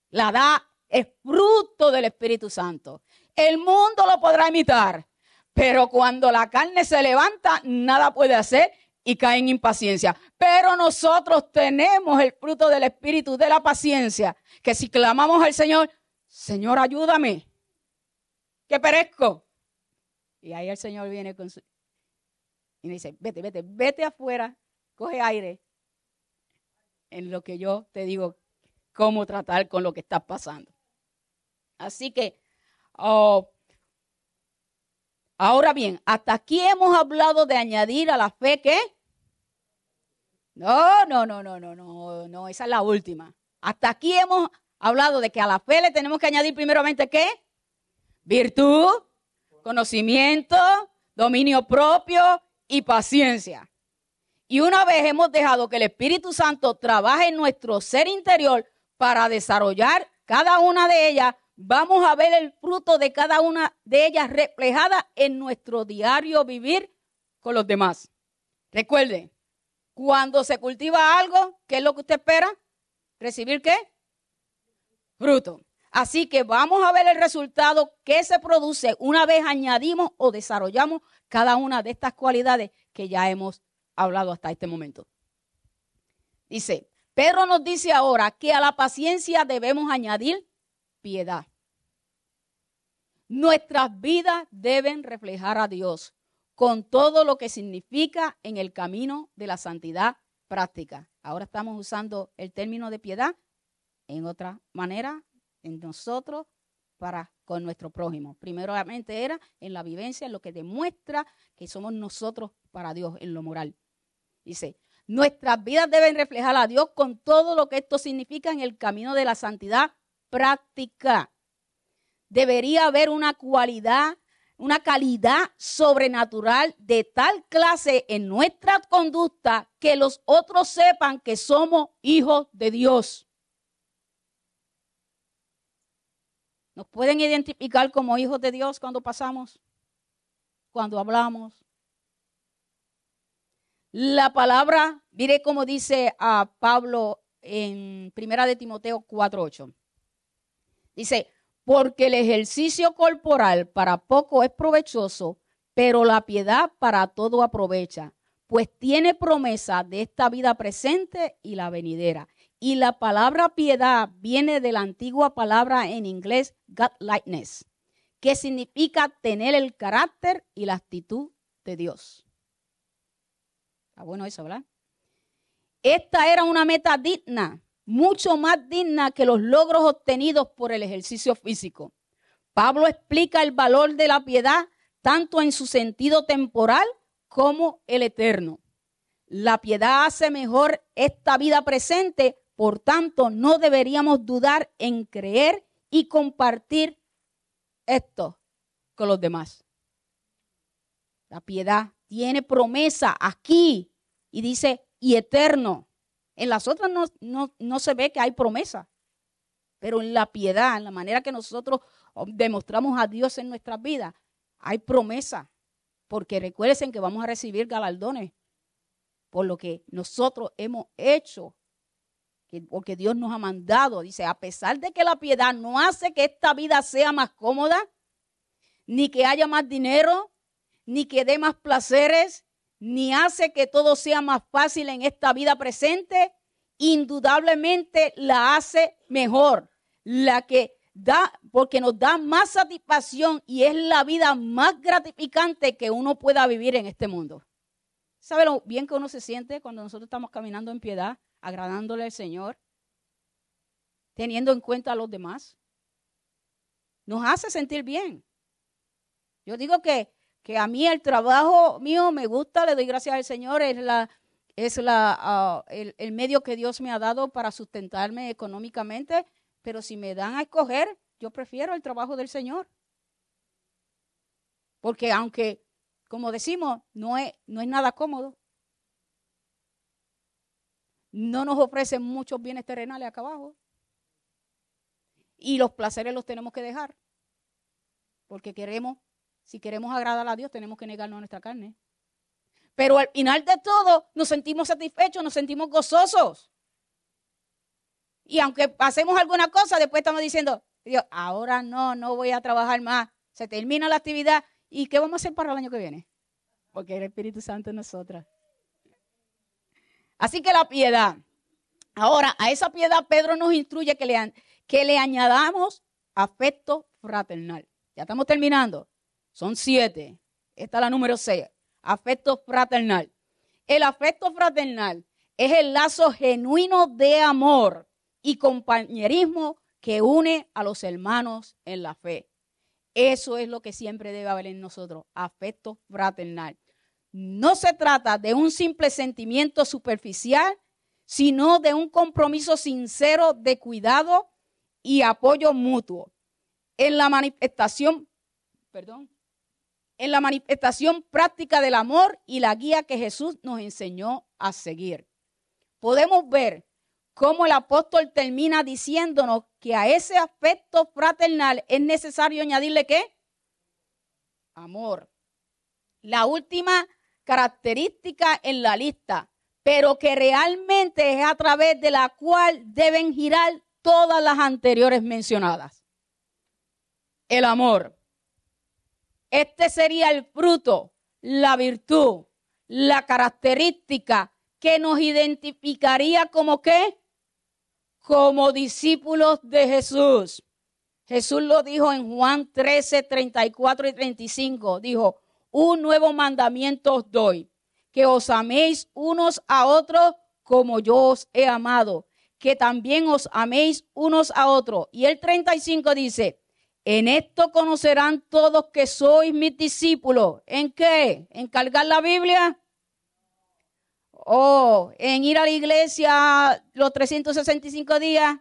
S1: La da, es fruto del Espíritu Santo. El mundo lo podrá imitar, pero cuando la carne se levanta, nada puede hacer y cae en impaciencia. Pero nosotros tenemos el fruto del Espíritu de la paciencia, que si clamamos al Señor, Señor, ayúdame, que perezco. Y ahí el Señor viene con su... Y me dice, vete afuera, coge aire, en lo que yo te digo cómo tratar con lo que estás pasando. Así que, ahora bien, hasta aquí hemos hablado de añadir a la fe, ¿qué? No, esa es la última. Hasta aquí hemos hablado de que a la fe le tenemos que añadir primeramente, ¿qué? Virtud, conocimiento, dominio propio y paciencia. Y una vez hemos dejado que el Espíritu Santo trabaje en nuestro ser interior para desarrollar cada una de ellas, vamos a ver el fruto de cada una de ellas reflejada en nuestro diario vivir con los demás. Recuerde, cuando se cultiva algo, ¿qué es lo que usted espera? ¿Recibir qué? Fruto. Así que vamos a ver el resultado que se produce una vez añadimos o desarrollamos cada una de estas cualidades que ya hemos hablado hasta este momento. Dice, Pedro nos dice ahora que a la paciencia debemos añadir piedad. Nuestras vidas deben reflejar a Dios con todo lo que significa en el camino de la santidad práctica. Ahora estamos usando el término de piedad en otra manera, en nosotros, para con nuestro prójimo. Primeramente era en la vivencia, en lo que demuestra que somos nosotros para Dios, en lo moral. Dice, nuestras vidas deben reflejar a Dios con todo lo que esto significa en el camino de la santidad práctica. Debería haber una cualidad, una calidad sobrenatural de tal clase en nuestra conducta que los otros sepan que somos hijos de Dios. ¿Nos pueden identificar como hijos de Dios cuando pasamos? Cuando hablamos. La palabra, mire cómo dice a Pablo en 1 de Timoteo 4:8. Dice, porque el ejercicio corporal para poco es provechoso, pero la piedad para todo aprovecha, pues tiene promesa de esta vida presente y la venidera. Y la palabra piedad viene de la antigua palabra en inglés godlikeness, que significa tener el carácter y la actitud de Dios. Está bueno eso, ¿verdad? Esta era una meta digna, mucho más digna que los logros obtenidos por el ejercicio físico. Pablo explica el valor de la piedad tanto en su sentido temporal como el eterno. La piedad hace mejor esta vida presente, por tanto, no deberíamos dudar en creer y compartir esto con los demás. La piedad tiene promesa aquí y dice, y eterno. En las otras no se ve que hay promesa, pero en la piedad, en la manera que nosotros demostramos a Dios en nuestras vidas, hay promesa, porque recuerden que vamos a recibir galardones por lo que nosotros hemos hecho, porque Dios nos ha mandado. Dice, a pesar de que la piedad no hace que esta vida sea más cómoda, ni que haya más dinero, ni que dé más placeres, ni hace que todo sea más fácil en esta vida presente, indudablemente la hace mejor, la que da, porque nos da más satisfacción y es la vida más gratificante que uno pueda vivir en este mundo. ¿Sabe lo bien que uno se siente cuando nosotros estamos caminando en piedad, agradándole al Señor, teniendo en cuenta a los demás? Nos hace sentir bien. Yo digo que a mí el trabajo mío me gusta, le doy gracias al Señor, es el medio que Dios me ha dado para sustentarme económicamente, pero si me dan a escoger, yo prefiero el trabajo del Señor. Porque aunque, como decimos, no es nada cómodo, no nos ofrecen muchos bienes terrenales acá abajo, y los placeres los tenemos que dejar, porque si queremos agradar a Dios, tenemos que negarnos a nuestra carne. Pero al final de todo, nos sentimos satisfechos, nos sentimos gozosos. Y aunque hacemos alguna cosa, después estamos diciendo, Dios, ahora no voy a trabajar más. Se termina la actividad. ¿Y qué vamos a hacer para el año que viene? Porque el Espíritu Santo en nosotras. Así que la piedad. Ahora, a esa piedad Pedro nos instruye que le añadamos afecto fraternal. Ya estamos terminando. Son 7. Esta es la número 6. Afecto fraternal. El afecto fraternal es el lazo genuino de amor y compañerismo que une a los hermanos en la fe. Eso es lo que siempre debe haber en nosotros, afecto fraternal. No se trata de un simple sentimiento superficial, sino de un compromiso sincero de cuidado y apoyo mutuo. En la manifestación práctica del amor y la guía que Jesús nos enseñó a seguir. Podemos ver cómo el apóstol termina diciéndonos que a ese afecto fraternal es necesario añadirle ¿qué? Amor. La última característica en la lista, pero que realmente es a través de la cual deben girar todas las anteriores mencionadas. El amor. Este sería el fruto, la virtud, la característica que nos identificaría como ¿qué? Como discípulos de Jesús. Jesús lo dijo en Juan 13, 34 y 35. Dijo, un nuevo mandamiento os doy, que os améis unos a otros como yo os he amado, que también os améis unos a otros. Y el 35 dice, en esto conocerán todos que sois mis discípulos. ¿En qué? ¿En cargar la Biblia? ¿O en ir a la iglesia los 365 días?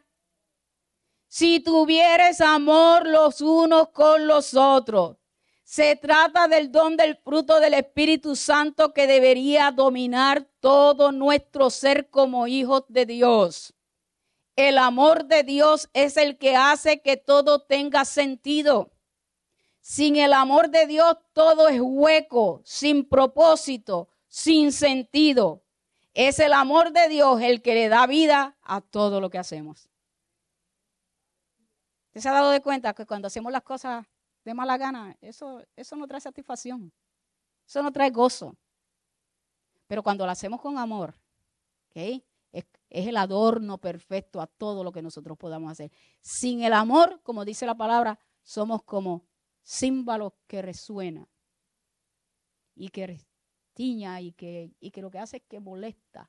S1: Si tuvieres amor los unos con los otros. Se trata del don del fruto del Espíritu Santo que debería dominar todo nuestro ser como hijos de Dios. El amor de Dios es el que hace que todo tenga sentido. Sin el amor de Dios todo es hueco, sin propósito, sin sentido. Es el amor de Dios el que le da vida a todo lo que hacemos. ¿Usted se ha dado de cuenta que cuando hacemos las cosas de mala gana, eso no trae satisfacción? Eso no trae gozo. Pero cuando lo hacemos con amor, ¿okay? Es el adorno perfecto a todo lo que nosotros podamos hacer. Sin el amor, como dice la palabra, somos como címbalos que resuenan y que tiña y que lo que hace es que molesta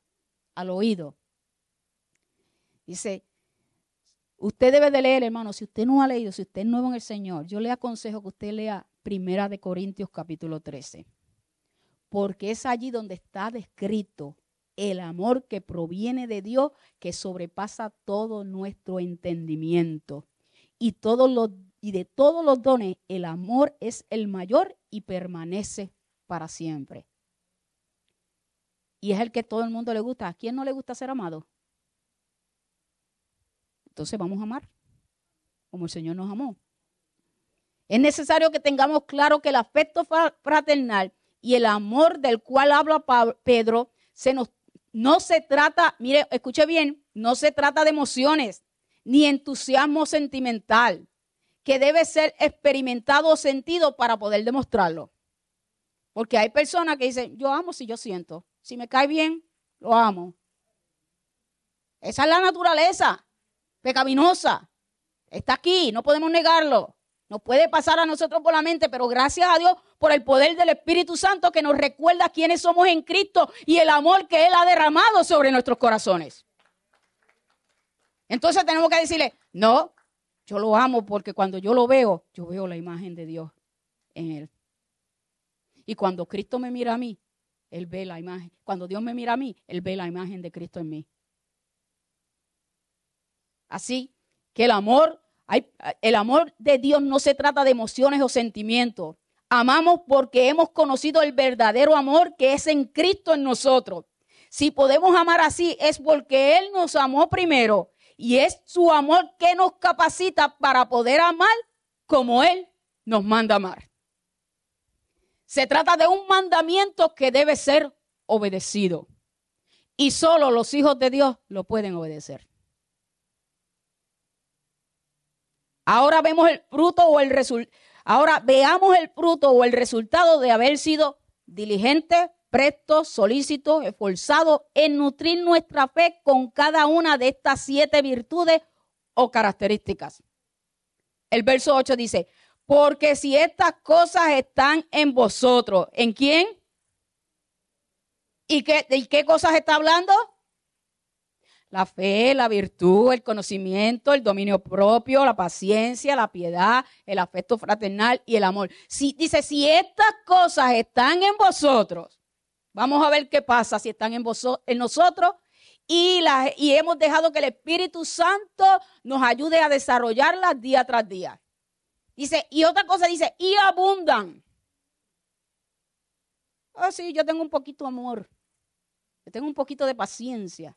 S1: al oído. Dice, usted debe de leer, hermano, si usted no ha leído, si usted es nuevo en el Señor, yo le aconsejo que usted lea 1 Corintios capítulo 13, porque es allí donde está descrito el amor que proviene de Dios, que sobrepasa todo nuestro entendimiento. Y de todos los dones, el amor es el mayor y permanece para siempre. Y es el que todo el mundo le gusta. ¿A quién no le gusta ser amado? Entonces vamos a amar como el Señor nos amó. Es necesario que tengamos claro que el afecto fraternal y el amor del cual habla Pedro no se trata, mire, escuche bien, no se trata de emociones ni entusiasmo sentimental que debe ser experimentado o sentido para poder demostrarlo. Porque hay personas que dicen, yo amo si yo siento. Si me cae bien, lo amo. Esa es la naturaleza pecaminosa. Está aquí, no podemos negarlo. Nos puede pasar a nosotros por la mente, pero gracias a Dios por el poder del Espíritu Santo que nos recuerda quiénes somos en Cristo y el amor que Él ha derramado sobre nuestros corazones. Entonces tenemos que decirle, no, yo lo amo porque cuando yo veo la imagen de Dios en Él. Y cuando Cristo me mira a mí, Él ve la imagen. Cuando Dios me mira a mí, Él ve la imagen de Cristo en mí. Así que el amor de Dios no se trata de emociones o sentimientos. Amamos porque hemos conocido el verdadero amor que es en Cristo en nosotros. Si podemos amar así es porque Él nos amó primero y es su amor que nos capacita para poder amar como Él nos manda amar. Se trata de un mandamiento que debe ser obedecido y solo los hijos de Dios lo pueden obedecer. Ahora veamos el fruto veamos el fruto o el resultado de haber sido diligentes, prestos, solícitos, esforzados en nutrir nuestra fe con cada una de estas 7 virtudes o características. El verso 8 dice, porque si estas cosas están en vosotros, ¿en quién? ¿Y qué cosas está hablando? La fe, la virtud, el conocimiento, el dominio propio, la paciencia, la piedad, el afecto fraternal y el amor. Dice, si estas cosas están en vosotros, vamos a ver qué pasa si están en nosotros y hemos dejado que el Espíritu Santo nos ayude a desarrollarlas día tras día. Dice, y otra cosa dice, y abundan. Oh, sí, yo tengo un poquito de amor. Yo tengo un poquito de paciencia.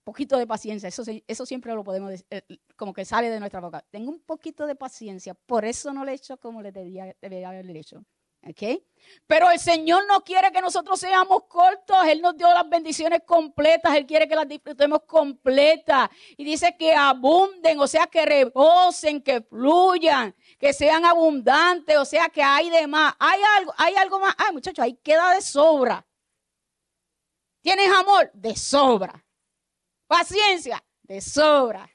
S1: Poquito de paciencia, eso siempre lo podemos decir, como que sale de nuestra boca. Tengo un poquito de paciencia, por eso no le he hecho como le debería haberle hecho. ¿Okay? Pero el Señor no quiere que nosotros seamos cortos, Él nos dio las bendiciones completas, Él quiere que las disfrutemos completas. Y dice que abunden, o sea, que rebosen, que fluyan, que sean abundantes, o sea, que hay de más. Hay algo más. Ay, muchachos, ahí queda de sobra. ¿Tienes amor? De sobra. Paciencia, de sobra.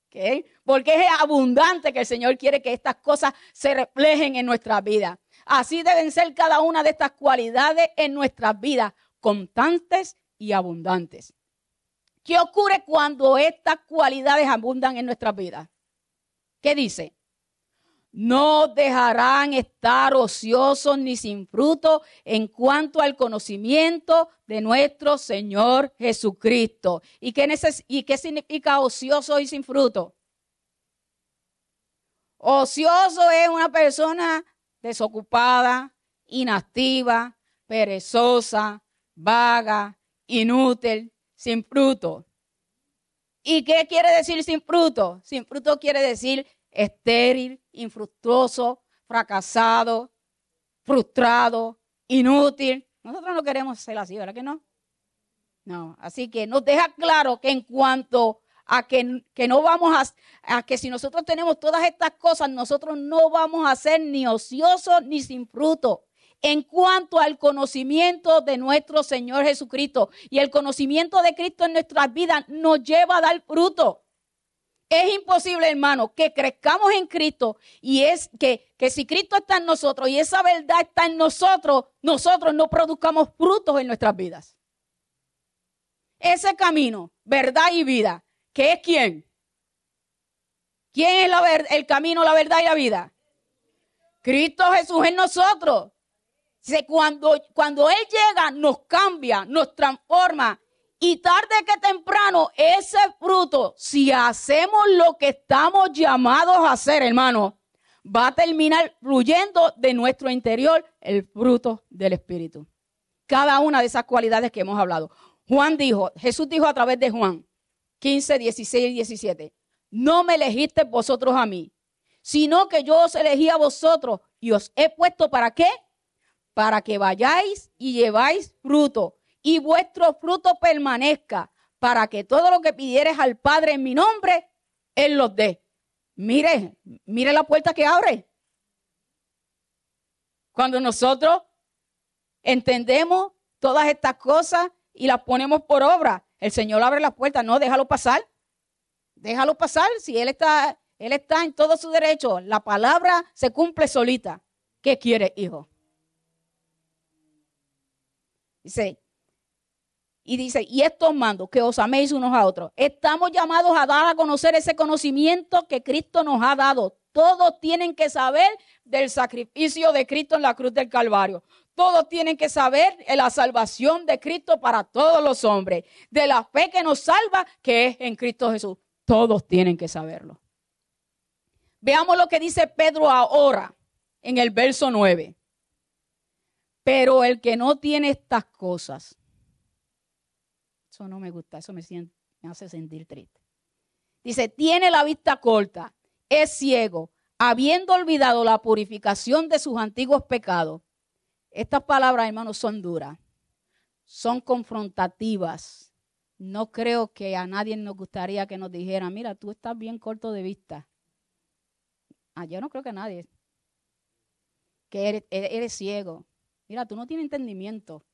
S1: ¿Okay? Porque es abundante que el Señor quiere que estas cosas se reflejen en nuestras vidas. Así deben ser cada una de estas cualidades en nuestras vidas, constantes y abundantes. ¿Qué ocurre cuando estas cualidades abundan en nuestras vidas? ¿Qué dice? No dejarán estar ociosos ni sin fruto en cuanto al conocimiento de nuestro Señor Jesucristo. ¿Y qué significa ocioso y sin fruto? Ocioso es una persona desocupada, inactiva, perezosa, vaga, inútil, sin fruto. ¿Y qué quiere decir sin fruto? Sin fruto quiere decir estéril, infructuoso, fracasado, frustrado, inútil. Nosotros no queremos ser así, ¿verdad que no? No, así que nos deja claro que en cuanto a que no vamos a que si nosotros tenemos todas estas cosas, nosotros no vamos a ser ni ociosos ni sin fruto. En cuanto al conocimiento de nuestro Señor Jesucristo y el conocimiento de Cristo en nuestras vidas nos lleva a dar fruto. Es imposible, hermano, que crezcamos en Cristo y es que si Cristo está en nosotros y esa verdad está en nosotros, nosotros no produzcamos frutos en nuestras vidas. Ese camino, verdad y vida, ¿qué es quién? ¿Quién es el camino, la verdad y la vida? Cristo Jesús en nosotros. Cuando Él llega, nos cambia, nos transforma. Y tarde que temprano, ese fruto, si hacemos lo que estamos llamados a hacer, hermano, va a terminar fluyendo de nuestro interior el fruto del Espíritu. Cada una de esas cualidades que hemos hablado. Jesús dijo a través de Juan 15, 16 y 17, no me elegisteis vosotros a mí, sino que yo os elegí a vosotros y os he puesto ¿para qué? Para que vayáis y lleváis fruto y vuestro fruto permanezca, para que todo lo que pidieres al Padre en mi nombre, Él los dé. Mire la puerta que abre. Cuando nosotros entendemos todas estas cosas y las ponemos por obra, el Señor abre las puertas. No, déjalo pasar. Déjalo pasar. Si Él está en todo su derecho. La palabra se cumple solita. ¿Qué quiere, hijo? Dice, y estos mando, que os améis unos a otros. Estamos llamados a dar a conocer ese conocimiento que Cristo nos ha dado. Todos tienen que saber del sacrificio de Cristo en la cruz del Calvario. Todos tienen que saber de la salvación de Cristo para todos los hombres. De la fe que nos salva, que es en Cristo Jesús. Todos tienen que saberlo. Veamos lo que dice Pedro ahora en el verso 9. Pero el que no tiene estas cosas, eso no me gusta, eso me hace sentir triste. Dice, tiene la vista corta, es ciego, habiendo olvidado la purificación de sus antiguos pecados. Estas palabras, hermanos, son duras, son confrontativas. No creo que a nadie nos gustaría que nos dijera, mira, tú estás bien corto de vista. Yo no creo que a nadie. Que eres ciego. Mira, tú no tienes entendimiento.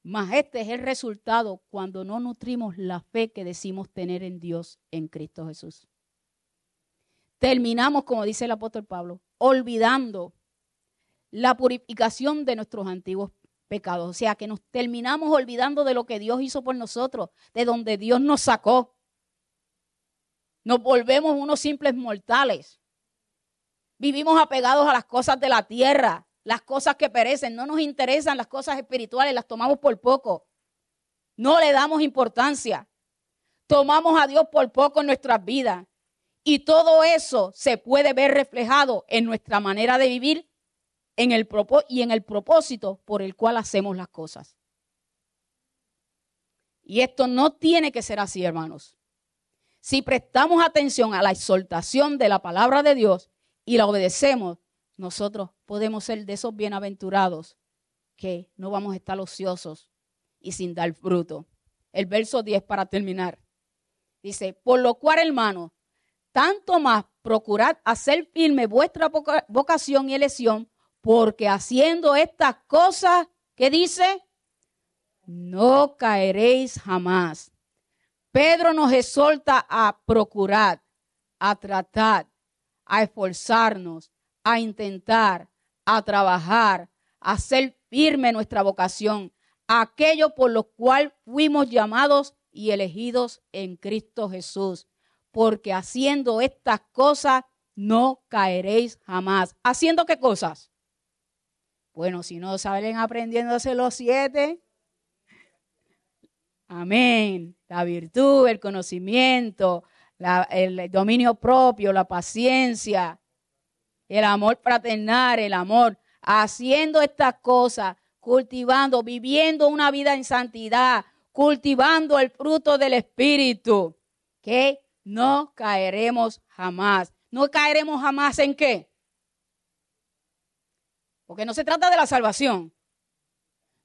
S1: Mas este es el resultado cuando no nutrimos la fe que decimos tener en Dios, en Cristo Jesús. Terminamos, como dice el apóstol Pablo, olvidando la purificación de nuestros antiguos pecados. O sea, que nos terminamos olvidando de lo que Dios hizo por nosotros, de donde Dios nos sacó. Nos volvemos unos simples mortales. Vivimos apegados a las cosas de la tierra. Las cosas que perecen, no nos interesan las cosas espirituales, las tomamos por poco. No le damos importancia. Tomamos a Dios por poco en nuestras vidas. Y todo eso se puede ver reflejado en nuestra manera de vivir y en el propósito por el cual hacemos las cosas. Y esto no tiene que ser así, hermanos. Si prestamos atención a la exhortación de la palabra de Dios y la obedecemos, nosotros podemos ser de esos bienaventurados que no vamos a estar ociosos y sin dar fruto. El verso 10 para terminar. Dice, por lo cual, hermanos, tanto más procurad hacer firme vuestra vocación y elección, porque haciendo estas cosas, ¿qué dice? No caeréis jamás. Pedro nos exhorta a procurar, a tratar, a esforzarnos, a intentar, a trabajar, a hacer firme nuestra vocación, aquello por lo cual fuimos llamados y elegidos en Cristo Jesús, porque haciendo estas cosas no caeréis jamás. ¿Haciendo qué cosas? Bueno, si no salen aprendiéndose los 7. Amén. La virtud, el conocimiento, el dominio propio, la paciencia, el amor fraternal, el amor, haciendo estas cosas, cultivando, viviendo una vida en santidad, cultivando el fruto del Espíritu, que no caeremos jamás. ¿No caeremos jamás en qué? Porque no se trata de la salvación.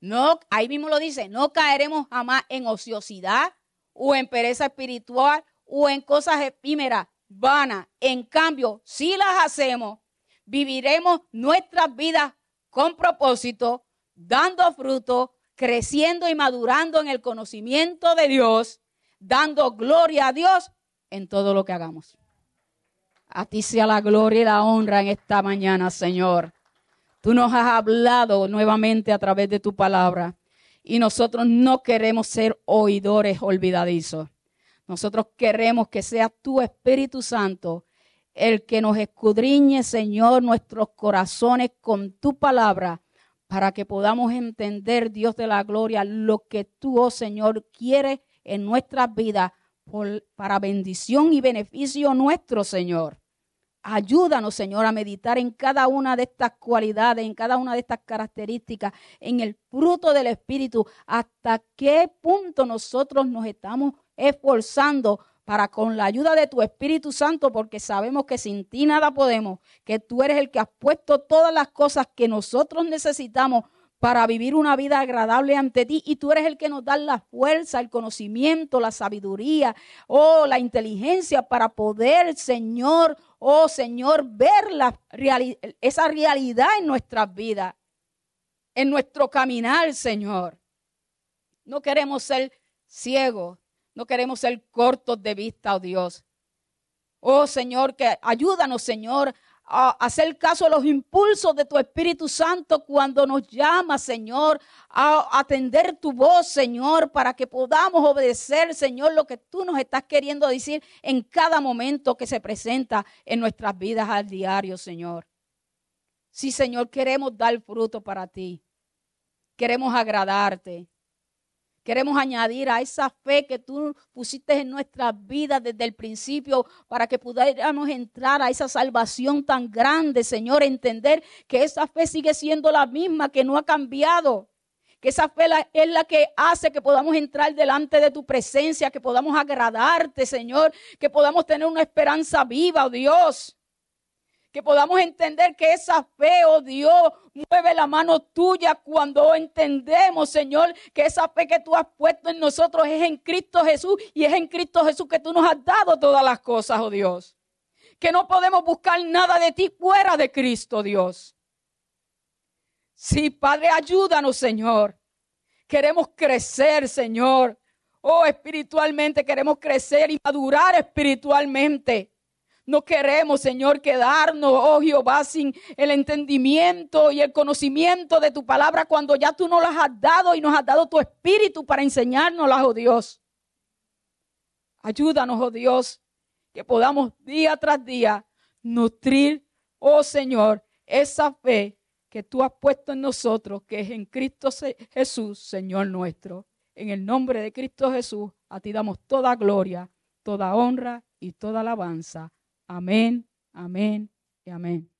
S1: No, ahí mismo lo dice, no caeremos jamás en ociosidad o en pereza espiritual o en cosas efímeras, vanas. En cambio, si las hacemos, viviremos nuestras vidas con propósito, dando fruto, creciendo y madurando en el conocimiento de Dios, dando gloria a Dios en todo lo que hagamos. A ti sea la gloria y la honra en esta mañana, Señor. Tú nos has hablado nuevamente a través de tu palabra y nosotros no queremos ser oidores olvidadizos. Nosotros queremos que sea tu Espíritu Santo el que nos escudriñe, Señor, nuestros corazones con tu palabra para que podamos entender, Dios de la gloria, lo que tú, oh Señor, quieres en nuestras vidas para bendición y beneficio nuestro, Señor. Ayúdanos, Señor, a meditar en cada una de estas cualidades, en cada una de estas características, en el fruto del Espíritu, hasta qué punto nosotros nos estamos esforzando para con la ayuda de tu Espíritu Santo, porque sabemos que sin ti nada podemos, que tú eres el que has puesto todas las cosas que nosotros necesitamos para vivir una vida agradable ante ti, y tú eres el que nos da la fuerza, el conocimiento, la sabiduría, la inteligencia para poder, Señor, ver esa realidad en nuestras vidas, en nuestro caminar, Señor. No queremos ser ciegos, no queremos ser cortos de vista, oh Dios. Oh Señor, que ayúdanos, Señor, a hacer caso a los impulsos de tu Espíritu Santo cuando nos llama, Señor, a atender tu voz, Señor, para que podamos obedecer, Señor, lo que tú nos estás queriendo decir en cada momento que se presenta en nuestras vidas al diario, Señor. Sí, Señor, queremos dar fruto para ti. Queremos agradarte. Queremos añadir a esa fe que tú pusiste en nuestras vidas desde el principio para que pudiéramos entrar a esa salvación tan grande, Señor. Entender que esa fe sigue siendo la misma, que no ha cambiado. Que esa fe es la que hace que podamos entrar delante de tu presencia, que podamos agradarte, Señor. Que podamos tener una esperanza viva, oh Dios. Que podamos entender que esa fe, oh Dios, mueve la mano tuya cuando entendemos, Señor, que esa fe que tú has puesto en nosotros es en Cristo Jesús, y es en Cristo Jesús que tú nos has dado todas las cosas, oh Dios. Que no podemos buscar nada de ti fuera de Cristo, Dios. Sí, Padre, ayúdanos, Señor. Queremos crecer, Señor. Oh, espiritualmente queremos crecer y madurar espiritualmente. No queremos, Señor, quedarnos, oh Jehová, sin el entendimiento y el conocimiento de tu palabra cuando ya tú nos las has dado y nos has dado tu Espíritu para enseñárnoslas, oh Dios. Ayúdanos, oh Dios, que podamos día tras día nutrir, oh Señor, esa fe que tú has puesto en nosotros, que es en Cristo Jesús, Señor nuestro. En el nombre de Cristo Jesús, a ti damos toda gloria, toda honra y toda alabanza. Amén, amén y amén.